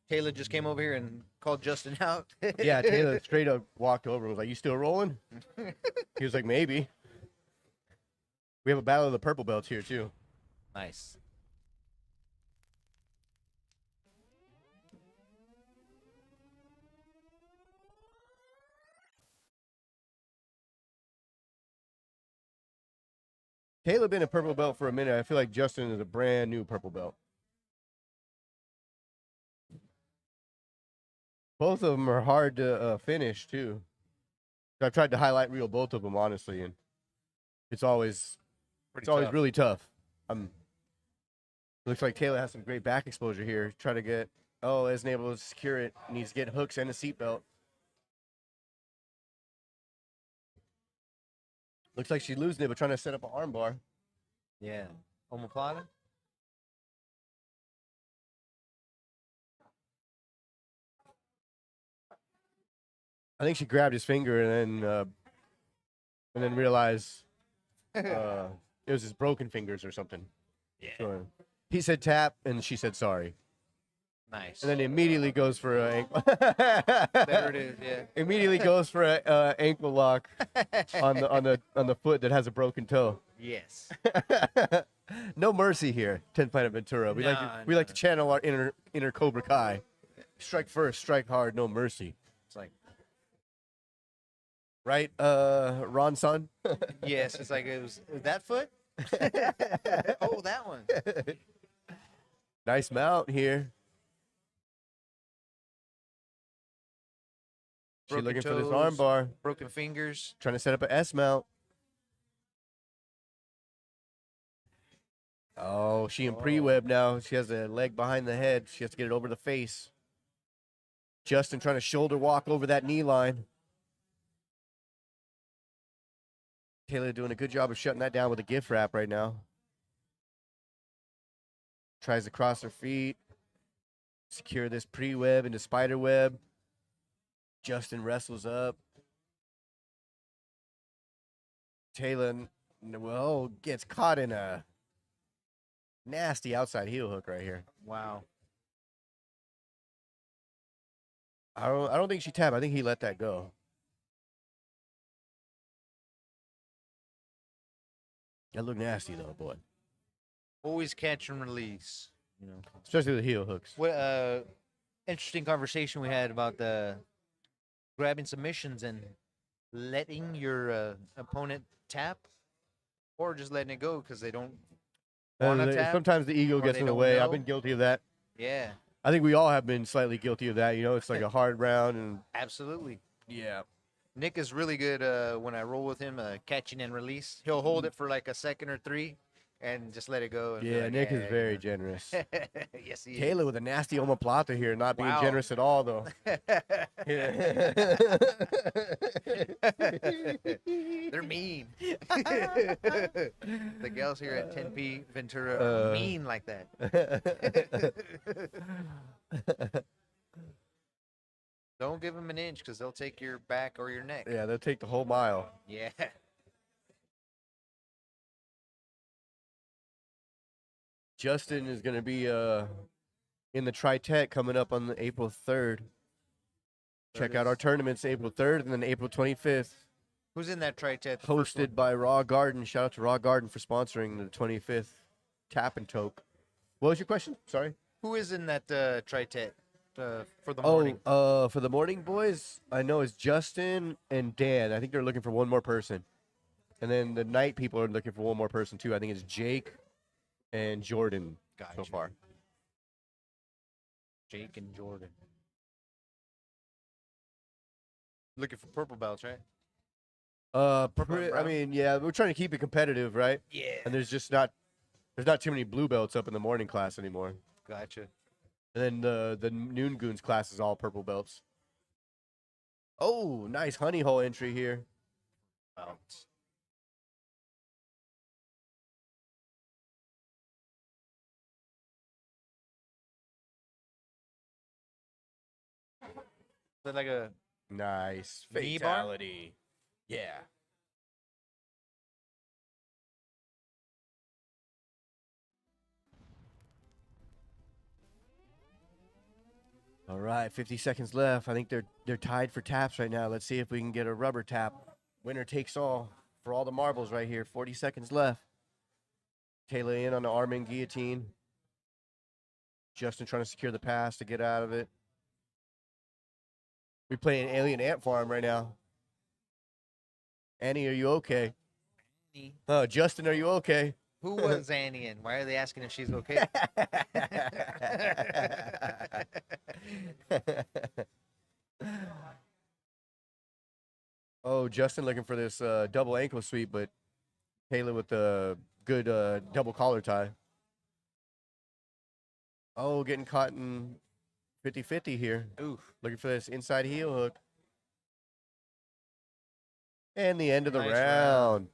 Taylor just came over here and called Justin out. Yeah, Taylor straight up walked over and was like, "You still rolling?" He was like, "Maybe." We have a battle of the purple belts here too. Nice. Taylor been a purple belt for a minute. I feel like Justin is a brand new purple belt. Both of them are hard to finish too. I've tried to highlight reel both of them honestly, and it's always Tough. really tough. Looks like Taylor has some great back exposure here. Try to get isn't able to secure it. Needs to get hooks and a seatbelt. Looks like she's losing it, but trying to set up an arm bar. Yeah. Omoplata? I think she grabbed his finger and then realized it was his broken fingers or something. Yeah. So he said tap, and she said sorry. Nice. And then immediately goes for a ankle. There it is, yeah. Immediately goes for a ankle lock on the foot that has a broken toe. Yes. No mercy here, 10 Planet Ventura. We like to channel our inner Cobra Kai. Strike first, strike hard, no mercy. It's like, Right, Ron Son? yes, it's like it was that foot? Oh, that one. Nice mount here. She Broken looking for this toes. arm bar. Broken fingers. Trying to set up an S mount. Oh, she in pre-web now. She has a leg behind the head. She has to get it over the face. Justin trying to shoulder walk over that knee line. Taylor doing a good job of shutting that down with a gift wrap right now. Tries to cross her feet. Secure this pre-web into spider web. Justin wrestles up. Taylor, gets caught in a nasty outside heel hook right here. Wow. I don't think she tapped. I think he let that go. That looked nasty though, boy. Always catch and release. You know. Especially with heel hooks. What interesting conversation we had about the grabbing submissions and letting your opponent tap, or just letting it go because they don't want to tap. Sometimes the ego or gets they in the don't way. know. I've been guilty of that. Yeah, I think we all have been slightly guilty of that. You know, it's like a hard round and absolutely. yeah. Nick is really good when I roll with him, catching and release. He'll hold it for like a second or three and just let it go. And be Yeah, like, Nick is very you generous. know. Yes, he Taylor with a nasty omoplata here, not being Wow. generous at all though. is. Yeah. They're mean. The gals here at 10P Ventura are mean like that. Don't give them an inch because they'll take your back or your neck. Yeah, they'll take the whole mile. Yeah. Justin is going to be in the Tri-Tech coming up on the April 3rd. Check out our tournaments April 3rd and then April 25th. Who's in that tri-tet? Hosted by Raw Garden. Shout out to Raw Garden for sponsoring the 25th Tap and Toke. What was your question? Sorry. Who is in that tri-tet for the morning? For the morning boys, I know it's Justin and Dan. I think they're looking for one more person. And then the night people are looking for one more person too. I think it's Jake and Jordan so Gotcha. far. Jake and Jordan. Looking for purple belts, right? Purple and I brown? mean, yeah, we're trying to keep it competitive, right? Yeah. And there's not too many blue belts up in the morning class anymore. Gotcha. And then the noon goons class is all purple belts. Oh, nice honey hole entry here. Belts. Is that like a Nice Knee bar? fatality. Yeah. All right, 50 seconds left. I think they're tied for taps right now. Let's see if we can get a rubber tap. Winner takes all for all the marbles right here. 40 seconds left. Taylor in on the arm and guillotine. Justin trying to secure the pass to get out of it. We playing Alien Ant Farm right now. Annie, are you okay? Justin, are you okay? Who was Annie and why are they asking if she's okay? Oh, Justin looking for this double ankle sweep, but Taylor with the good double collar tie. Oh, getting caught in 50-50 here. Oof. Looking for this inside heel hook. And the end of the Nice round. round.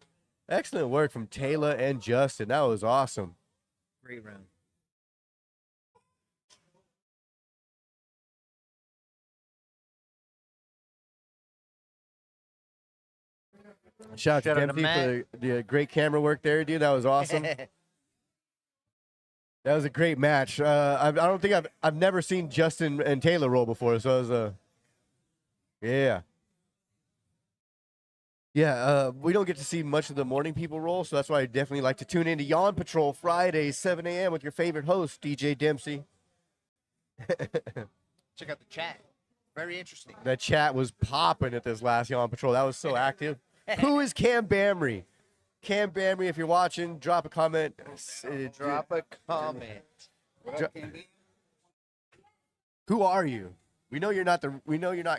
Excellent work from Taylor and Justin. That was awesome. Great round. Shout out Shout to out to Dempsey Matt. for the great camera work there, dude. That was awesome. That was a great match. I don't think I've never seen Justin and Taylor roll before, so it was yeah. Yeah, we don't get to see much of the morning people roll, so that's why I definitely like to tune into Yawn Patrol Fridays, 7 a.m. with your favorite host, DJ Dempsey. Check out the chat. Very interesting. That chat was popping at this last Yawn Patrol. That was so active. Who is Cam Bamry? Cam Bamry, if you're watching, drop a comment. Drop a comment. Who are you? We know you're not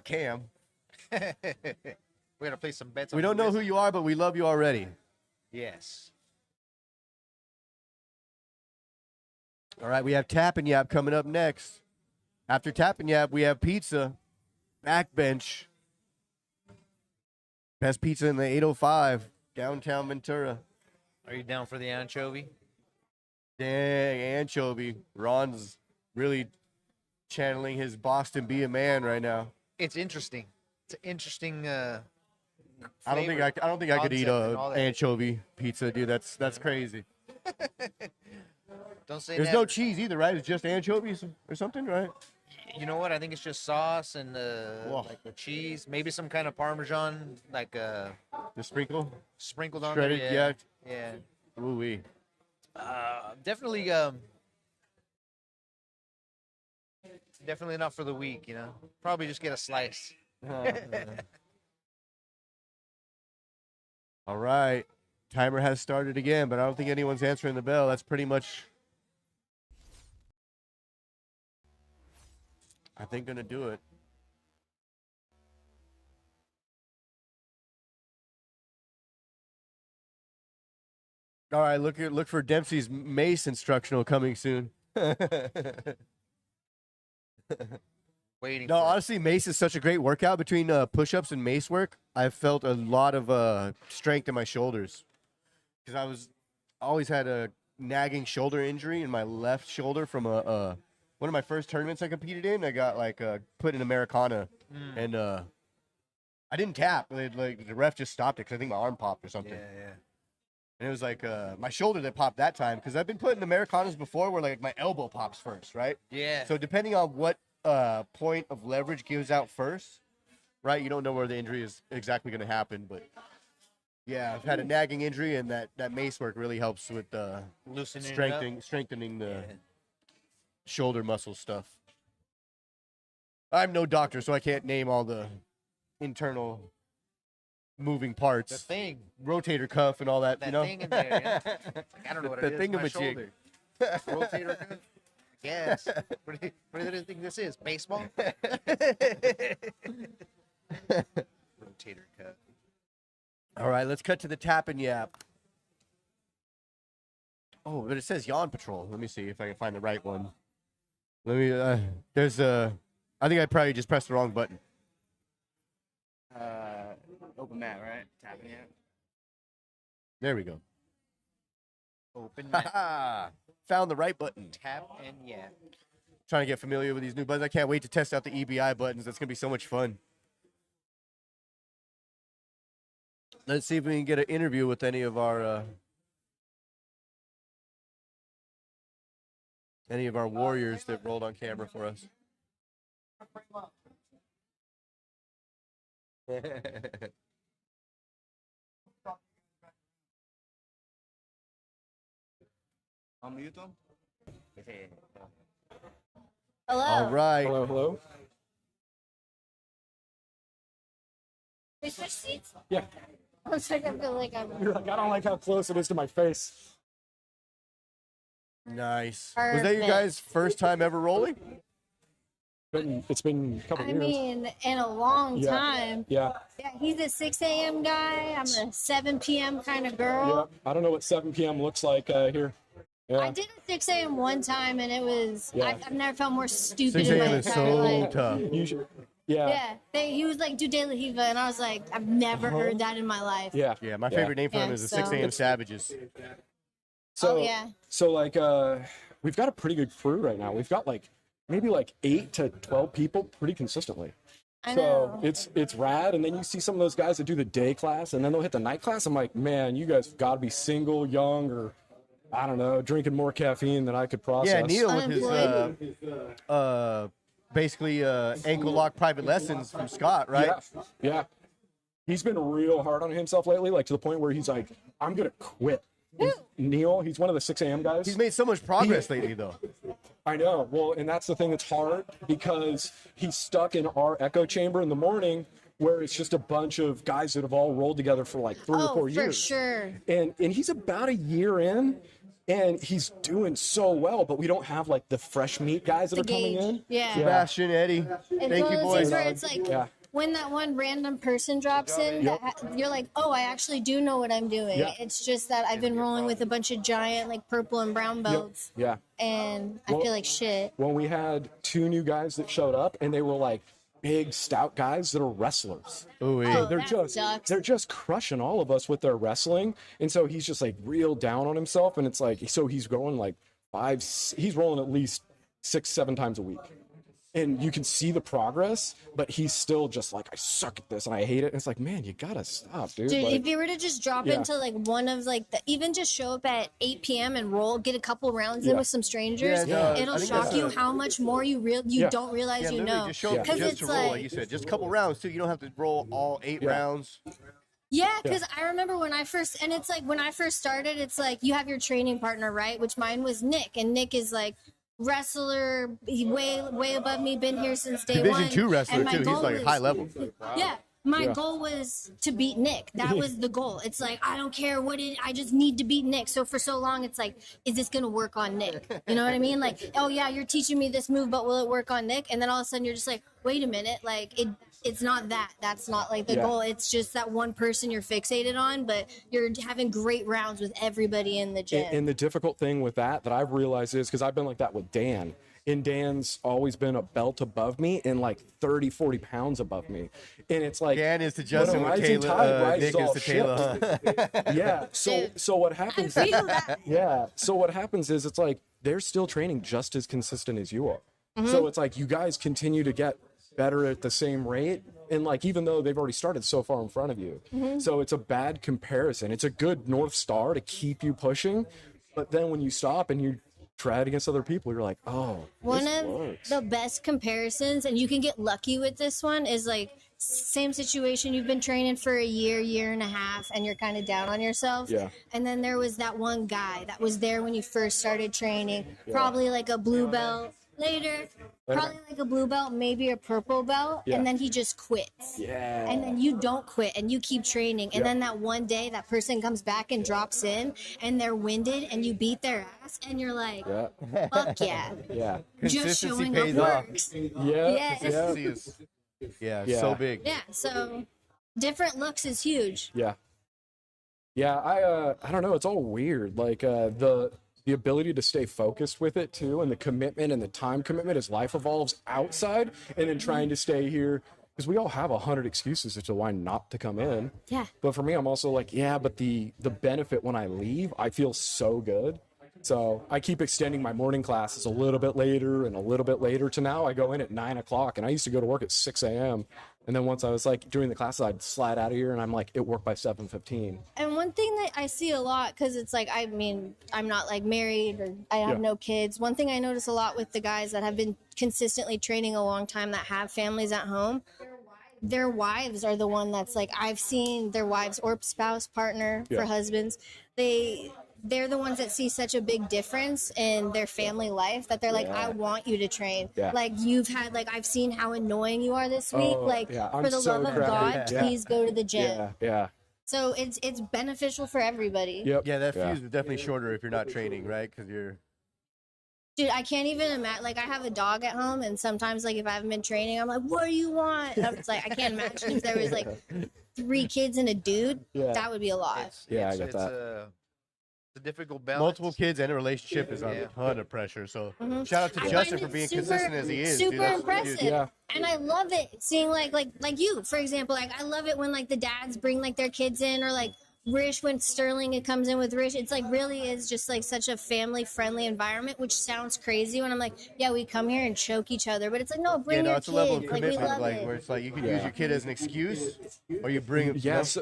Cam. We're gonna play some bets. We don't know who you are, but we love you already. Yes. All right, we have Tap and Yap coming up next. After Tap and Yap, we have pizza, backbench. Best pizza in the 805, downtown Ventura. Are you down for the anchovy? Dang, anchovy. Ron's really channeling his Boston Be a Man right now. It's interesting. It's an interesting. I don't think I could eat concept and all a that. anchovy pizza, dude. That's crazy. Don't say There's never. no cheese either, right? It's just anchovies or something, right? You know what? I think it's just sauce and Whoa. like the cheese, maybe some kind of Parmesan, like The sprinkle, sprinkled on shredded, there. Yeah. Ooh wee. Definitely. Definitely not for the weak. You know. Probably just get a slice. All right, timer has started again, but I don't think anyone's answering the bell. That's pretty much, I think, gonna do it. All right, look for Dempsey's mace instructional coming soon. Waiting. No, for it. honestly, mace is such a great workout. Between push-ups and mace work, I've felt a lot of strength in my shoulders because I always had a nagging shoulder injury in my left shoulder from one of my first tournaments I competed in. I got put in Americana, and I didn't tap. Like the ref just stopped it because I think my arm popped or something. Yeah. And it was like my shoulder that popped that time because I've been put in Americanas before where like my elbow pops first, right? Yeah. So depending on what point of leverage gives out first, right? You don't know where the injury is exactly going to happen, but yeah, I've had a nagging injury, and that mace work really helps with Loosening it up. strengthening the Yeah. shoulder muscle stuff. I'm no doctor, so I can't name all the internal moving parts, The thing. rotator cuff, and all that. That you know, thing in there. Yeah. I don't know what The it is. My thingamajig. shoulder. Rotator cuff? Yes. What do you think this is? Baseball? Rotator cuff. All right, let's cut to the tap and yap. Oh, but it says Yawn Patrol. Let me see if I can find the right one. Let me. I think I probably just pressed the wrong button. Open mat, right? Tapping it. There we go. Open mat. Found the right button. Tap and yeah. Trying to get familiar with these new buttons. I can't wait to test out the EBI buttons. That's gonna be so much fun. Let's see if we can get an interview with any of our warriors that rolled on camera for us. Unmute them. Hello. All right. Hello, hello. We switch seats? Yeah. I was like, I feel like I'm You're like, I don't like how close it is to my face. Nice. Was that your Perfect. guys' first time ever rolling? It's been a couple I years. mean, in a long Yeah. time. Yeah. Yeah, he's a 6 a.m. guy. I'm a 7 p.m. kind of Yeah. girl. I don't know what 7 p.m. looks like here. Yeah. I did a 6 a.m. one time, and it was, Yeah. I've never felt more stupid 6 in my a.m. is entire so life. tough. You should, yeah. Yeah, he was like, do De La Hiva, and I was like, I've never heard that in my life. Yeah. Yeah, my favorite name for them Yeah, is the so- 6 a.m. Savages. So, Oh, yeah. So like we've got a pretty good crew right now. We've got like maybe like 8 to 12 people pretty consistently. I So know. it's rad. And then you see some of those guys that do the day class and then they'll hit the night class. I'm like, man, you guys got to be single, young, or I don't know, drinking more caffeine than I could process. Yeah, Neil with his Unemployed. basically ankle lock private lessons from Scott, right? Yeah. Yeah. He's been real hard on himself lately, like to the point where he's like, I'm gonna quit. Neil, he's one of the 6 a.m. guys. He's made so much progress lately, though. I know. Well, and that's the thing that's hard because he's stuck in our echo chamber in the morning where it's just a bunch of guys that have all rolled together for like 3 or 4 Oh, for years. sure. And he's about a year in and he's doing so well, but we don't have like the fresh meat guys that The are coming gauge. in. Yeah. Sebastian, Eddie, It's thank one you, of those boys. things where it's like Yeah. when that one random person drops in, you're like, oh, I actually do know what I'm doing. Yeah. It's just that I've been rolling with a bunch of giant like purple and brown belts, Yeah. and I Well- feel like shit. When we had 2 new guys that showed up and they were like big stout guys that are wrestlers. Ooh, Oh, they're that just sucks. they're just crushing all of us with their wrestling, and so he's just like real down on himself, and it's like so he's going like he's rolling at least 6-7 times a week, and you can see the progress, but he's still just like, I suck at this and I hate it. And it's like, man, you gotta stop, dude. Dude, Like, if you were to just drop Yeah. into like one of like even just show up at 8 p.m. and roll, get a couple rounds in Yeah. with some strangers, Yeah, no, it'll I think shock that's you a- how much more you Yeah. don't realize Yeah, you literally, know. just show up Because just it's to roll, like like, you said. Just a couple rounds, too. You don't have to roll all 8 Yeah. rounds. yeah, because I remember when I first, and it's like when I first started, it's like you have your training partner, right? Which mine was Nick, and Nick is like wrestler, he way above me, been here since day Division one. 2 wrestler, and my too. He's goal like was- high level. Yeah. My Yeah. goal was to beat Nick. That was the goal. It's like, I don't care what it, I just need to beat Nick. So for so long, it's like, is this going to work on Nick? You know what I mean? Like, oh yeah, you're teaching me this move, but will it work on Nick? And then all of a sudden you're just like, wait a minute. Like it's not that. That's not like the Yeah. goal. It's just that one person you're fixated on, but you're having great rounds with everybody in the gym. and the difficult thing with that I've realized is because I've been like that with Dan. And Dan's always been a belt above me and like 30-40 pounds above me, and it's like Dan is to Justin when a what rising Kayla, tide rises Nick is all to Taylor, huh? yeah. So what I happens? feel that. Yeah. So what happens is it's like they're still training just as consistent as you are. So it's like you guys continue to get better at the same rate. And like even though they've already started so far in front of you. So it's a bad comparison. It's a good North Star to keep you pushing. But then when you stop and you try it against other people, you're like, oh, One this of works. the best comparisons, and you can get lucky with this one, is like same situation. You've been training for a year and a half, and you're kind of down on yourself. Yeah. And then there was that one guy that was there when you first started training, probably like a blue belt. Later, probably like a blue belt, maybe a purple belt, Yeah. and then he just quits. Yeah. And then you don't quit and you keep training. And Yeah. then that one day that person comes back and drops in and they're winded and you beat their ass and you're like, Yeah. fuck yeah. Yeah. Just Consistency showing pays up off. works. Yeah. Yeah. Yeah. Consistency is, Yeah. so big. Yeah, so different looks is huge. Yeah. Yeah, I don't know, it's all weird. Like the ability to stay focused with it too, and the commitment and the time commitment as life evolves outside, and then trying to stay here because we all have 100 excuses as to why not to come in. Yeah. But for me, I'm also like, yeah, but the benefit when I leave, I feel so good. So I keep extending my morning classes a little bit later and a little bit later to now I go in at 9 o'clock, and I used to go to work at 6 a.m. And then once I was like during the classes, I'd slide out of here and I'm like, it worked by 7:15. And one thing that I see a lot, because it's like, I mean, I'm not like married or I have no kids. One thing I notice a lot with the guys that have been consistently training a long time that have families at home, their wives are the one that's like, I've seen their wives or spouse, partner for husbands. They're the ones that see such a big difference in their family life that they're like, I want you to train. Like you've had, like, I've seen how annoying you are this week. Like for the love of God, please go to the gym. So it's beneficial for everybody. Yeah, that fuse is definitely shorter if you're not training, right? Because you're. Dude, I can't even imagine. Like, I have a dog at home, and sometimes, like, if I haven't been training, I'm like, "What do you want?" And I'm just like, I can't imagine if there was like 3 kids and a dude. That would be a lot. I get that. It's a difficult balance. Multiple kids and a relationship is a ton of pressure. So shout out to Justin for being consistent as he is. Super dude. impressive. And I love it seeing like you, for example. Like, I love it when like the dads bring like their kids in, or like Rish, when Sterling it comes in with Rish. It's like really is just like such a family friendly environment, which sounds crazy when I'm like, yeah, we come here and choke each other, but it's like, no, bring your it's kid. a level of Like, we commitment, love like it. where it's like you can use your kid as an excuse, or you bring. Yes,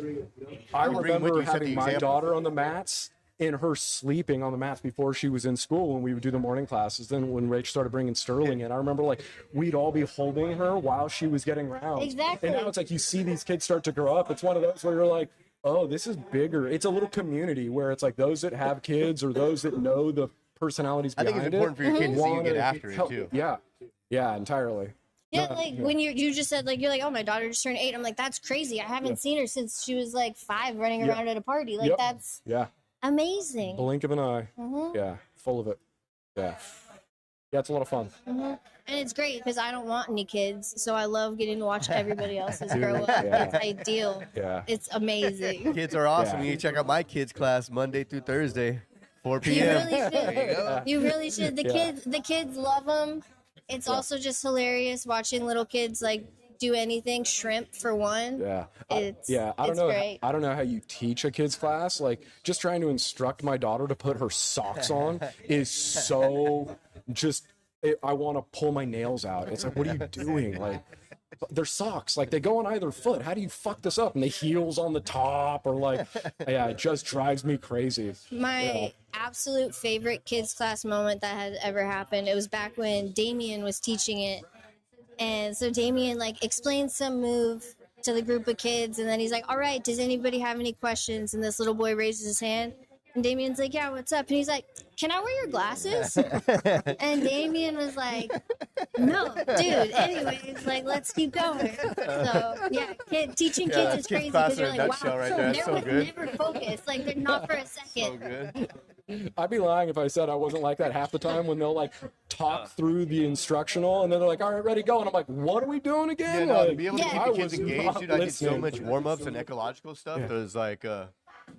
I remember having my daughter on the mats and her sleeping on the mats before she was in school when we would do the morning classes. Then when Rach started bringing Sterling in, I remember like we'd all be holding her while she was getting rounds. Exactly. And now it's like you see these kids start to grow up. It's one of those where you're like, oh, this is bigger. It's a little community where it's like those that have kids or those that know the personalities behind it. I think it's important for your kid to see you get after it too. Yeah, entirely. Yeah, like when you just said, like, you're like, oh, my daughter just turned 8. I'm like, that's crazy. I haven't seen her since she was like 5 running around at a party. Like, that's amazing. Blink of an eye. Yeah, full of it. Yeah, it's a lot of fun. And it's great because I don't want any kids, so I love getting to watch everybody else's grow up. It's ideal. It's amazing. Kids are awesome. You can check out my kids' class Monday through Thursday, 4 You p.m. really should. You really should. The kids love them. It's also just hilarious watching little kids like do anything. Shrimp for one. I don't know. Great. I don't know how you teach a kids class. Like just trying to instruct my daughter to put her socks on is so just. I want to pull my nails out. It's like, what are you doing? Like, they're socks. Like, they go on either foot. How do you fuck this up? And the heels on the top, or like, it just drives me crazy. My absolute favorite kids class moment that had ever happened, it was back when Damien was teaching it. And so Damien like explained some move to the group of kids, and then he's like, all right, does anybody have any questions? And this little boy raises his hand. And Damien's like, yeah, what's up? And he's like, can I wear your glasses? And Damien was like, no, dude. Anyways, like, let's keep going. So, yeah, teaching kids is crazy because you're like, wow, right there. they're never focused. Like, they're not for a second. So good. I'd be lying if I said I wasn't like that half the time when they'll like talk through the instructional and then they're like, all right, ready, go. And I'm like, what are we doing again? Yeah, no, like, to be able to keep the kids engaged, dude, I did so much warm-ups and ecological stuff. There's like,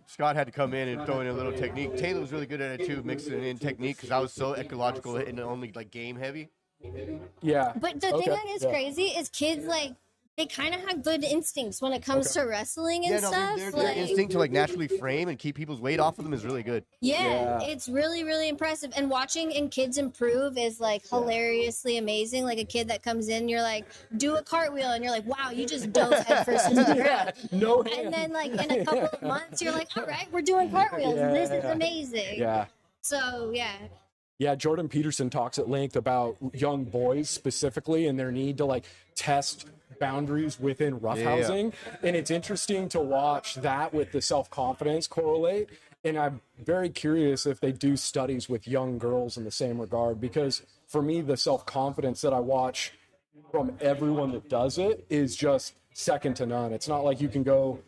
Scott had to come in and throw in a little technique. Taylor was really good at it too, mixing in technique because I was so ecological and only like game heavy. Yeah. But the thing that is crazy is kids like they kind of have good instincts when it comes to wrestling and stuff. Their instinct to like naturally frame and keep people's weight off of them is really good. Yeah, it's really, really impressive. And watching and kids improve is like hilariously amazing. Like a kid that comes in, you're like, do a cartwheel, and you're like, wow, you just dove headfirst into the ground. No hand. And then like in a couple of months, you're like, all right, we're doing cartwheels. This is amazing. Yeah. So Yeah, Jordan Peterson talks at length about young boys specifically and their need to like test boundaries within roughhousing. And it's interesting to watch that with the self-confidence correlate. And I'm very curious if they do studies with young girls in the same regard, because for me, the self-confidence that I watch from everyone that does it is just second to none. It's not like you can go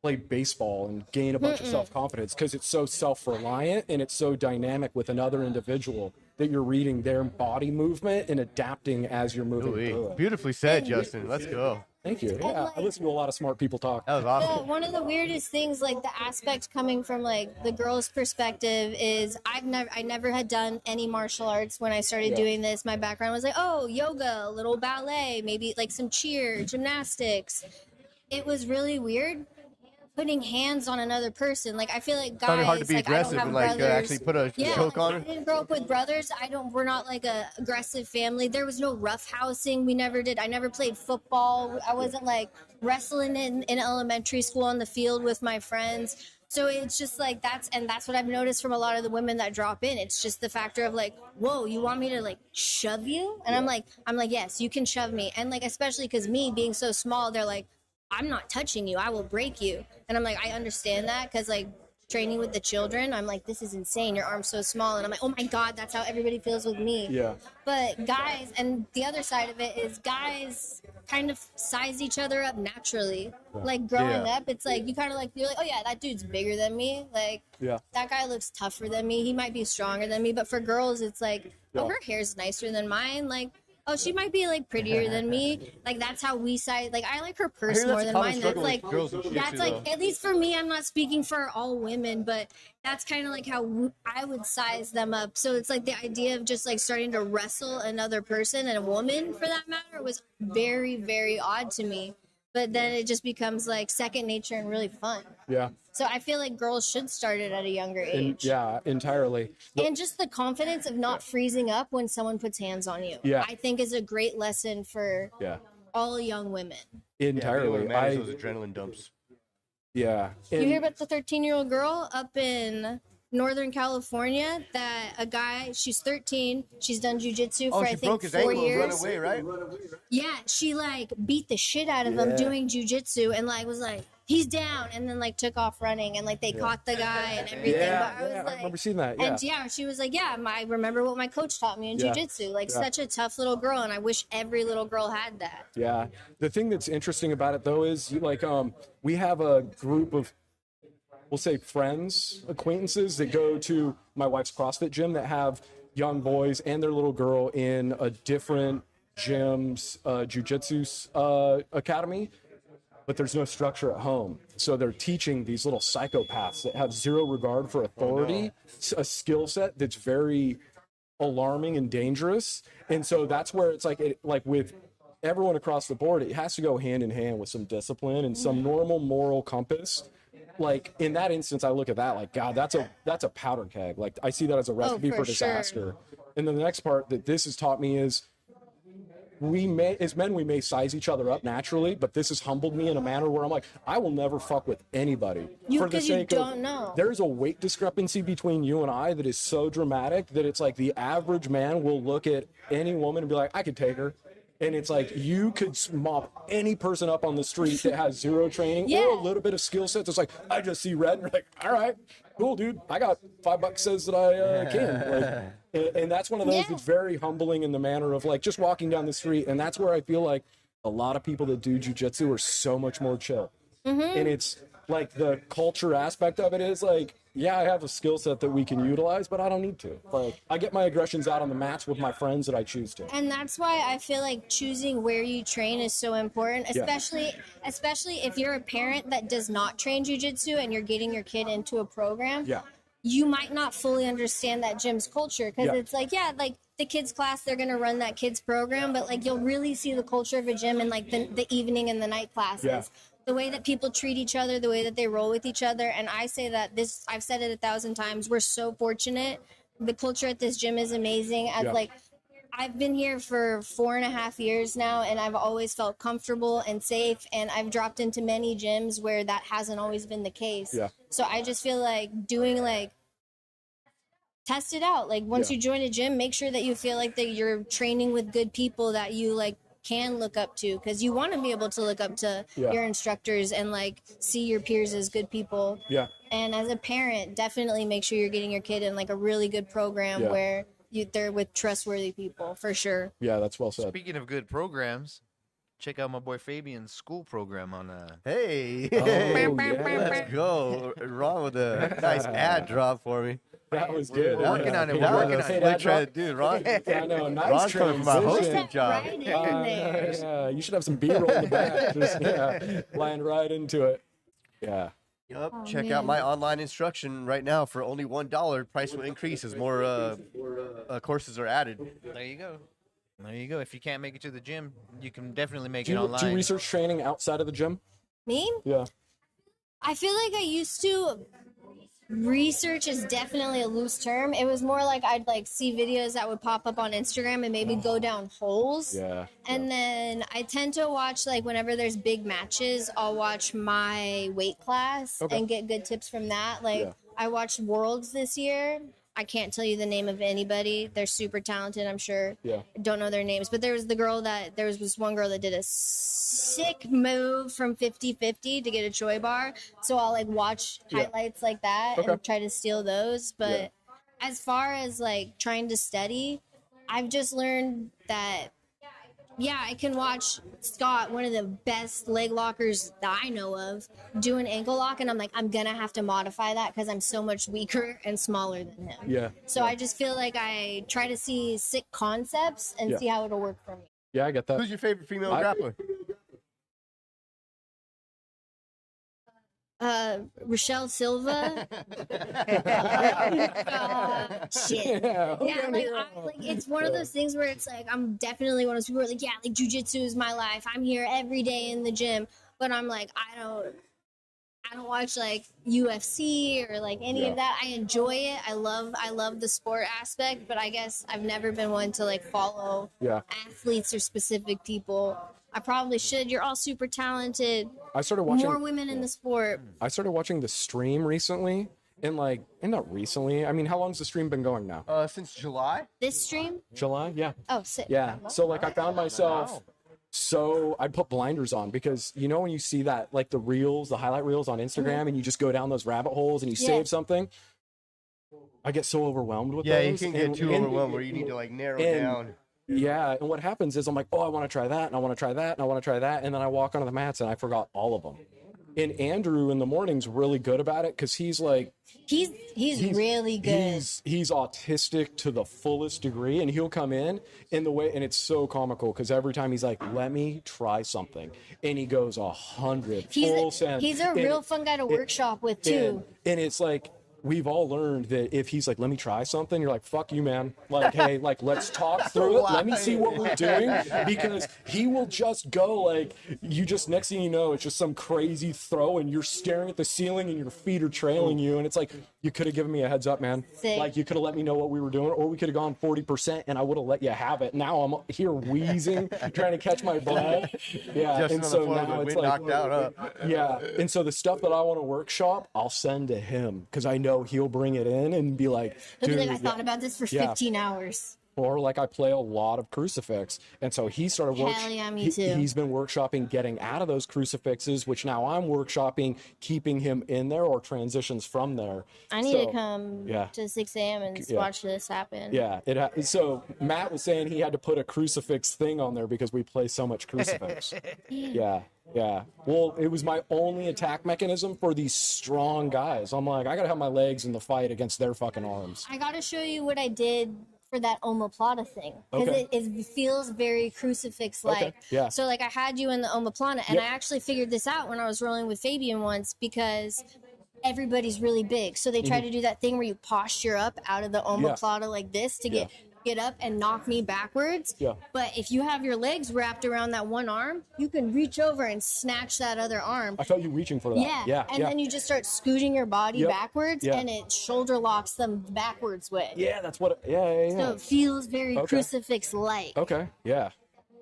play baseball and gain a bunch of self-confidence because it's so self-reliant and it's so dynamic with another individual that you're reading their body movement and adapting as you're moving through it. Beautifully said, Justin. Let's go. Thank you. Yeah, I listen to a lot of smart people talk. That was awesome. Well, one of the weirdest things, like the aspect coming from like the girl's perspective, is I never had done any martial arts when I started doing this. My background was like, oh, yoga, a little ballet, maybe like some cheer, gymnastics. It was really weird putting hands on another person. Like I feel like Found it guys, hard to be like I don't aggressive have and like brothers. actually put a Yeah, choke on I her. didn't grow up with brothers. We're not like a aggressive family. There was no roughhousing. We never did. I never played football. I wasn't like wrestling in elementary school on the field with my friends. So it's just like that's what I've noticed from a lot of the women that drop in. It's just the factor of like, whoa, you want me to like shove you? And I'm like, yes, you can shove me. And like, especially because me being so small, they're like, I'm not touching you. I will break you. And I'm like, I understand that because like training with the children, I'm like, this is insane. Your arm's so small. And I'm like, oh my God, that's how everybody feels with me. Yeah. But guys, and the other side of it is guys kind of size each other up naturally. Like growing Yeah. up, it's like you kind of like, you're like, oh yeah, that dude's bigger than me. Like Yeah. that guy looks tougher than me. He might be stronger than me. But for girls, it's like, oh, her hair's nicer than mine. Like, oh, she might be like prettier than me. Like that's how we size. Like I like her purse hear that's more a than common mine. That's struggle with like girls in jiu-jitsu, that's like though. at least for me. I'm not speaking for all women, but that's kind of like how I would size them up. So it's like the idea of just like starting to wrestle another person and a woman for that matter was very, very odd to me. But then it just becomes like second nature and really fun. Yeah. So I feel like girls should start it at a younger age. Yeah, entirely. And just the confidence of not freezing up when someone puts hands on you, Yeah. I think is a great lesson for Yeah. all young women. Entirely. Manage those adrenaline dumps. Yeah. You And- hear about the 13-year-old girl up in Northern California that a guy, she's 13, she's done jujitsu for Oh, I she think broke his 4 ankle and years. run away, right? Yeah, she like beat the shit out of him doing jujitsu and like was like, he's down, and then like took off running and like they caught the guy and everything. Yeah, but I was yeah, like, I remember seeing that. Yeah. And yeah, she was like, yeah, I remember what my coach taught me in Yeah. jujitsu. Like Yeah. such a tough little girl, and I wish every little girl had that. Yeah. The thing that's interesting about it though is like we have a group of we'll say friends, acquaintances that go to my wife's CrossFit gym that have young boys and their little girl in a different gym's jujitsu academy, but there's no structure at home. So they're teaching these little psychopaths that have zero regard for authority, a skill set that's very alarming and dangerous. And so that's where it's like with everyone across the board, it has to go hand in hand with some discipline and some normal moral compass. Like in that instance, I look at that like, God, that's a powder keg. Like I see that as a recipe for for sure. disaster. And then the next part that this has taught me is as men, we may size each other up naturally, but this has humbled me in a manner where I'm like, I will never fuck with anybody for the 'cause you sake don't of, know. there's a weight discrepancy between you and I that is so dramatic that it's like the average man will look at any woman and be like, I could take her. And it's like you could mop any person up on the street that has zero training or Yeah. a little bit of skill sets. It's like, I just see red. And you're like, all right, cool, dude. I got $5 says that I can. Like, and that's one of those Yeah. that's very humbling in the manner of like just walking down the street. And that's where I feel like a lot of people that do jujitsu are so much more chill. And it's like the culture aspect of it is like, yeah, I have a skill set that we can utilize, but I don't need to. Like, I get my aggressions out on the mats with my friends that I choose to. And that's why I feel like choosing where you train is so important, Yeah. especially if you're a parent that does not train jujitsu and you're getting your kid into a program. Yeah. You might not fully understand that gym's culture because Yeah. it's like, yeah, like the kids class, they're going to run that kids program, but like you'll really see the culture of a gym in like the evening and the night classes. Yeah. The way that people treat each other, the way that they roll with each other. And I say that I've said it 1,000 times. We're so fortunate. The culture at this gym is amazing. Yeah. I've been here for 4.5 years now, and I've always felt comfortable and safe. And I've dropped into many gyms where that hasn't always been the case. Yeah. So I just feel like test it out. Like once Yeah. you join a gym, make sure that you feel like that you're training with good people that you like can look up to, because you want to be able to look up to Yeah. your instructors and like see your peers as good people. Yeah. And as a parent, definitely make sure you're getting your kid in like a really good program Yeah. where they're with trustworthy people for sure. Yeah, that's well said. Speaking of good programs, check out my boy Fabian's school program on Hey, Oh, yeah. let's go. Wrong with a nice ad drop for me. That was good. We're working on it. That We're was working a on it. slick try, dude. Ron, I know, nice Ron's coming from my transition. hosting Step job. right in there. Yeah, you should have some B-roll in the back. Just land right into it. Yeah. Yup. Oh, Check man. out my online instruction right now for only $1. Price will increase as more courses are added. There you go. There you go. If you can't make it to the gym, you can definitely make Do it you online. research training outside of the gym? Me? Yeah. I feel like I used to. Research is definitely a loose term. It was more like I'd like see videos that would pop up on Instagram and maybe go down holes. Yeah. And then I tend to watch like whenever there's big matches, I'll watch my weight class Okay. and get good tips from that. Like Yeah. I watched Worlds this year. I can't tell you the name of anybody. They're super talented, I'm sure. Yeah. Don't know their names, but there was this one girl that did a sick move from 50-50 to get a Choi bar. So I'll like watch highlights like that Okay. and try to steal those. But as far as like trying to study, I've just learned that I can watch Scott, one of the best leg lockers that I know of, do an ankle lock, and I'm like, I'm gonna have to modify that because I'm so much weaker and smaller than him. Yeah. So I just feel like I try to see sick concepts and see how it'll work for me. Yeah, I get that. Who's your favorite female I- grappler? Rochelle Silva. Shit. Yeah. Yeah, like it's one of those things where it's like I'm definitely one of those people who are like, yeah, like jujitsu is my life. I'm here every day in the gym, but I'm like, I don't watch like UFC or like any of that. I enjoy it. I love the sport aspect, but I guess I've never been one to like follow athletes or specific people. I probably should. You're all super talented. I started watching More women in the sport. I started watching the stream recently, and not recently. I mean, how long's the stream been going now? Since July. This stream? July? Yeah. Oh, sick. Yeah. So like I found myself so I put blinders on because you know when you see that like the reels, the highlight reels on Instagram and you just go down those rabbit holes and you save something. I get so overwhelmed with Yeah, those. you can get too overwhelmed where you need to like narrow down. Yeah, and what happens is I'm like, oh, I want to try that, and I want to try that, and I want to try that, and then I walk onto the mats and I forgot all of them. And Andrew in the morning's really good about it because he's like, he's really good. He's autistic to the fullest degree, and he'll come in the way, and it's so comical because every time he's like, let me try something, and he goes 100 full send. He's a real fun guy to workshop with too. And it's like, we've all learned that if he's like, let me try something, you're like, fuck you, man. Like, hey, like, let's talk through it. Let me see what we're doing. Because he will just go like, you just, next thing you know, it's just some crazy throw and you're staring at the ceiling and your feet are trailing you. And it's like, you could have given me a heads up, man. Sick. Like, you could have let me know what we were doing, or we could have gone 40% and I would have let you have it. Now I'm here wheezing, trying to catch my breath. Yeah. Just and on so the floor now with it's wind like, knocked out up. yeah. And so the stuff that I want to workshop, I'll send to him because I know he'll bring it in and be like, He'll dude, be like, I thought about this for 15 hours. or like I play a lot of crucifix, and so he started Hell yeah, me too. He's been workshopping getting out of those crucifixes, which now I'm workshopping keeping him in there or transitions from there. I need to come yeah. to 6 a.m. and watch this happen. Yeah, so Matt was saying he had to put a crucifix thing on there because we play so much crucifix. Yeah. Well, it was my only attack mechanism for these strong guys. I'm like, I gotta have my legs in the fight against their fucking arms. I gotta show you what I did for that omoplata thing because it feels very crucifix-like. Okay. Yeah. So like I had you in the omoplata, and I actually figured this out when I was rolling with Fabian once because everybody's really big. So they try to do that thing where you posture up out of the omoplata like this to get up and knock me backwards. Yeah. But if you have your legs wrapped around that one arm, you can reach over and snatch that other arm. I felt you reaching for that. Yeah. And then you just start scooting your body backwards, and it shoulder locks them backwards way. Yeah, that's what. Yeah. So it feels very crucifix-like. Okay. Yeah.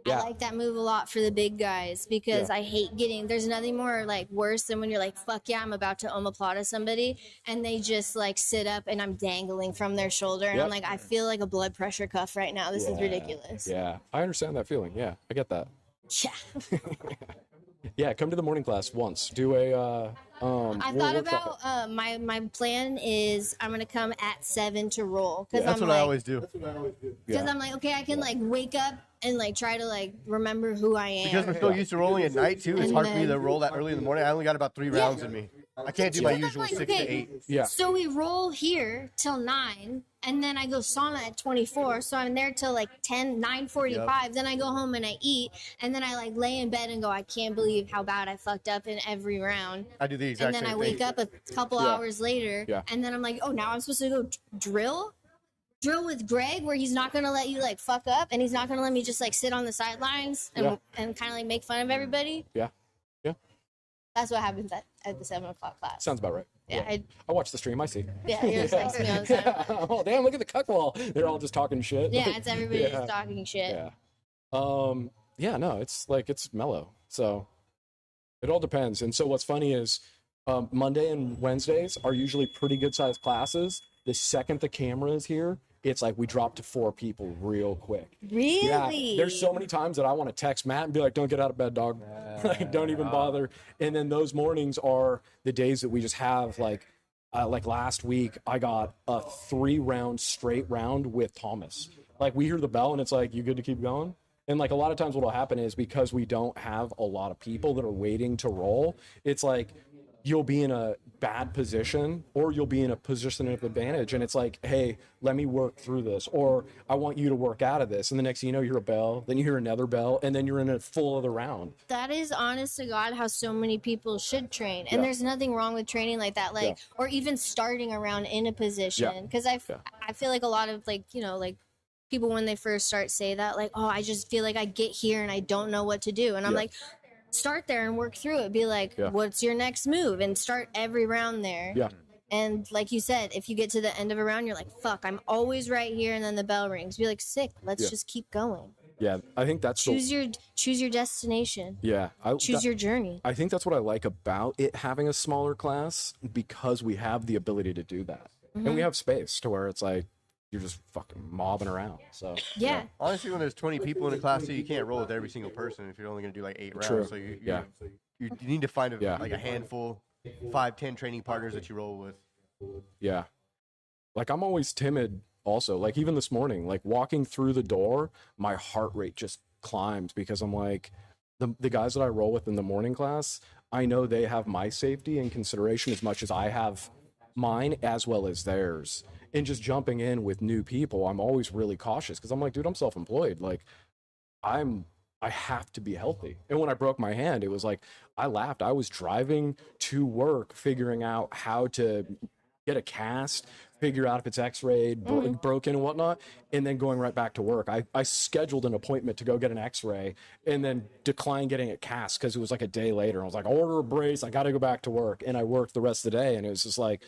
I like that move a lot for the big guys because I hate there's nothing more like worse than when you're like, fuck yeah, I'm about to omoplata somebody and they just like sit up and I'm dangling from their shoulder and I'm like, I feel like a blood pressure cuff right now. This is ridiculous. Yeah. I understand that feeling. Yeah. I get that. Yeah. Yeah. Come to the morning class once. Do a, I thought about my plan is I'm gonna come at 7 to roll because That's I'm what I like, always do. because I'm like, okay, I can like wake up and like try to like remember who I am. Because we're so used to rolling at night too, it's And hard for me then- to roll that early in the morning. I only got about 3 rounds in me. I can't do my Because I'm usual like, 6 to 8. Yeah. So we roll here till 9, and then I go sauna at 24. So I'm there till like 9:45. Then I go home and I eat, and then I like lay in bed and go, I can't believe how bad I fucked up in every round. I do the exact And then same I thing. wake up a couple hours later, and then I'm like, oh, now I'm supposed to go drill with Greg, where he's not gonna let you like fuck up, and he's not gonna let me just like sit on the sidelines and kind of like make fun of everybody. Yeah. That's what happens at the 7 o'clock class. Sounds about right. Yeah, I watch the stream. I see. yeah, you're just texting me all the time. Oh damn! Look at the cuck wall. They're all just talking shit. Yeah, it's everybody Yeah. just talking shit. Yeah. Yeah, no, it's like, it's mellow. So it all depends. And so what's funny is Monday and Wednesdays are usually pretty good sized classes. The second the camera is here, it's like we drop to 4 people real quick. Really? Yeah, there's so many times that I want to text Matt and be like, don't get out of bed, dog. Like, don't even bother. And then those mornings are the days that we just have like last week, I got a 3-round straight round with Thomas. Like, we hear the bell and it's like, you good to keep going? And like, a lot of times what will happen is, because we don't have a lot of people that are waiting to roll, it's like, you'll be in a bad position or you'll be in a position of advantage. And it's like, hey, let me work through this, or I want you to work out of this. And the next thing you know, you hear a bell, then you hear another bell, and then you're in a full other round. That is honest to God how so many people should train. And Yeah. there's nothing wrong with training like that, like, or even starting around in a position. Because I feel like a lot of, like, you know, like, people when they first start say that, like, oh, I just feel like I get here and I don't know what to do. And I'm like, start there and work through it. Be like, what's your next move? And start every round there. Yeah. And like you said, if you get to the end of a round, you're like, fuck, I'm always right here. And then the bell rings. Be like, sick, let's just keep going. Yeah, I think that's Choose your destination. Yeah, Choose your journey. I think that's what I like about it having a smaller class, because we have the ability to do that, and we have space to where it's like you're just fucking mobbing around. So Yeah. Honestly, when there's 20 people in a class, you can't roll with every single person if you're only going to do like 8 rounds. True. So you need to find like a handful, 5-10 training partners that you roll with. Yeah. Like, I'm always timid also. Like, even this morning, like, walking through the door, my heart rate just climbs, because I'm like, the guys that I roll with in the morning class, I know they have my safety in consideration as much as I have mine, as well as theirs. And just jumping in with new people, I'm always really cautious, because I'm like, dude, I'm self-employed. Like, I have to be healthy. And when I broke my hand, it was like, I laughed. I was driving to work, figuring out how to get a cast, figure out if it's x-rayed, broken and whatnot, and then going right back to work. I scheduled an appointment to go get an x-ray and then declined getting it cast because it was like a day later. I was like, order a brace, I got to go back to work. And I worked the rest of the day, and it was just like,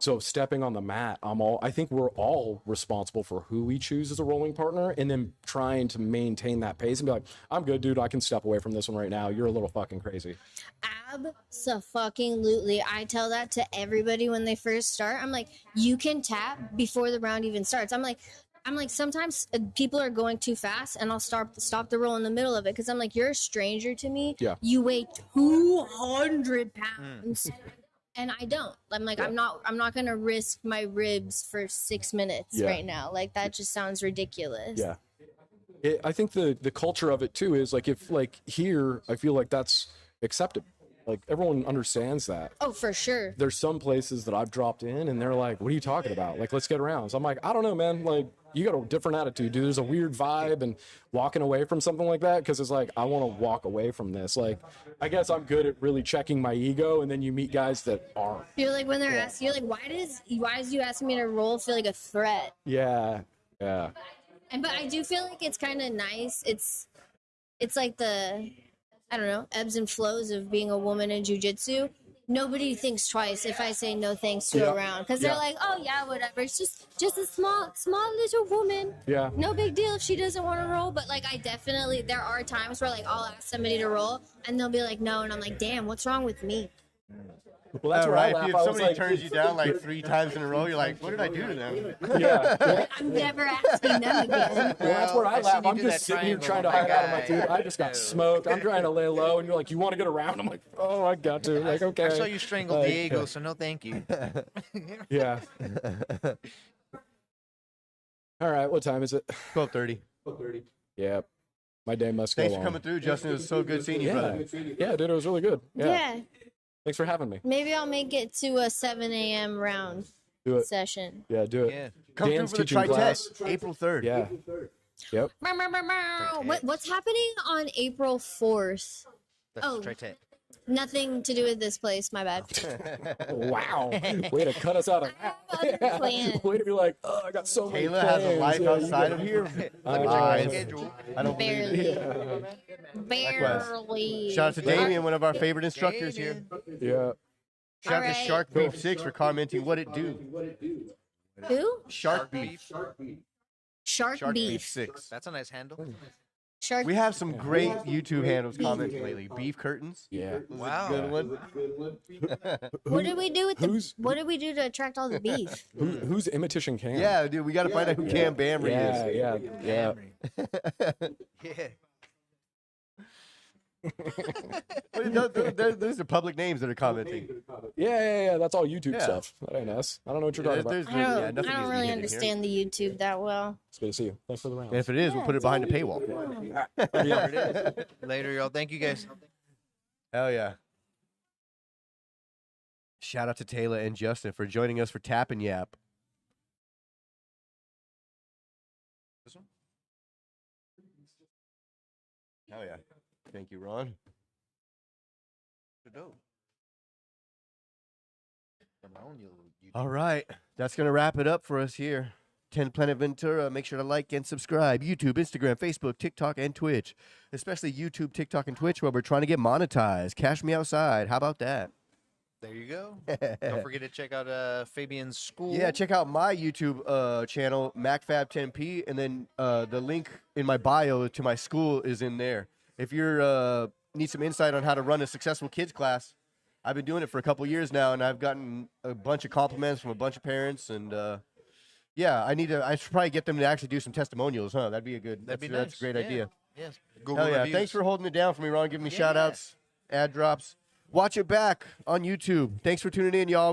so stepping on the mat, I think we're all responsible for who we choose as a rolling partner, and then trying to maintain that pace and be like, I'm good, dude. I can step away from this one right now. You're a little fucking crazy. Abso-fucking-lutely. I tell that to everybody when they first start. I'm like, you can tap before the round even starts. I'm like, sometimes people are going too fast, and I'll stop the roll in the middle of it, because I'm like, you're a stranger to me. Yeah. You weigh 200 pounds. And I don't. I'm like, I'm not gonna risk my ribs for 6 minutes right now. Like, that just sounds ridiculous. Yeah. I think the culture of it too is like, if like here, I feel like that's accepted. Like, everyone understands that. Oh, for sure. There's some places that I've dropped in and they're like, what are you talking about? Like, let's get around. So I'm like, I don't know, man. Like, you got a different attitude, dude. There's a weird vibe, and walking away from something like that, because it's like, I want to walk away from this. Like, I guess I'm good at really checking my ego, and then you meet guys that aren't. You're like, when they're asking, you're like, why is you asking me to roll feel like a threat? Yeah. But I do feel like it's kind of nice. It's like the, I don't know, ebbs and flows of being a woman in jiu-jitsu. Nobody thinks twice if I say no thanks to a round, because they're like, oh yeah, whatever. It's just a small little woman. Yeah. No big deal if she doesn't want to roll. But like, there are times where like I'll ask somebody to roll and they'll be like, no, and I'm like, damn, what's wrong with me? Well, that's where I laugh. If I was somebody like, turns you down like 3 times in a row, you're like, what did I do to them? yeah. I'm never asking them again. Well, that's where I I laugh. seen you I'm do just that sitting here trying triangle to with hide that out of my guy. food. I just got smoked. I'm trying to lay low, and you're like, you want to get around? I'm like, oh, I got to. Like, okay. I saw you strangle Like, Diego, so no thank you. Yeah. All right. What time is it? 12:30. Yeah. My day must go Thanks for on. coming through, Justin. It was so good seeing you, brother. Yeah, dude, it was really good. Yeah. Thanks for having me. Maybe I'll make it to a 7 a.m. round Do it. session. Yeah, do it. Yeah. Come Dan's through for the teaching class. Tri-Tech, April 3rd. Yeah. Yep. What's happening on April 4th? That's Oh. Tri-Tech. Nothing to do with this place. My bad. Wow. Way to cut us out of that. Other plans. Way to be like, oh, I got so many Kayla has a plans. life Yeah, you outside got- of here. Let me check my Lies. schedule. I don't believe it. Barely. Shout out to Damien, one of our favorite instructors here. Yeah. Shout out to Alright. Shark Beef 6 for commenting what it do. Who? Shark Beef. Shark, Shark Beef beef. 6. That's a nice handle. Shark. We have some great YouTube handles commenting lately. Beef curtains. Yeah. Was Wow. a good one. What did we do with the? Who's- What did we do to attract all the beef? Who's Imitation Cam? Yeah, dude, we got to find out who Cam Bamry Yeah, is. yeah. Yeah. Those are public names that are commenting. Yeah. That's all YouTube Yeah. stuff. That ain't us. I don't know what you're talking about. There's- I don't. yeah, nothing I needs don't to be really hidden here. understand the YouTube that well. It's good to see you. Thanks for the round. And if it is, we'll put it behind the paywall. There it is. Later, y'all. Thank you guys. Hell yeah. Shout out to Taylor and Justin for joining us for Tap and Yap. This one? Hell yeah. Thank you, Ron. Dope. From my own YouTube. All right. That's going to wrap it up for us here. 10 Planet Ventura. Make sure to like and subscribe. YouTube, Instagram, Facebook, TikTok, and Twitch. Especially YouTube, TikTok, and Twitch where we're trying to get monetized. Cash me outside. How about that? There you go. Don't forget to check out Fabian's school. Yeah, check out my YouTube channel, MacFab10P, and then the link in my bio to my school is in there. If you're need some insight on how to run a successful kids class, I've been doing it for a couple years now, and I've gotten a bunch of compliments from a bunch of parents. And yeah, I should probably get them to actually do some testimonials, huh? That'd be a good. That'd be That's nice. a great Yeah. idea. Yes. Google Hell yeah! reviews. Thanks for holding it down for me, Ron. Giving me Yeah. shout outs, ad drops. Watch it back on YouTube. Thanks for tuning in, y'all.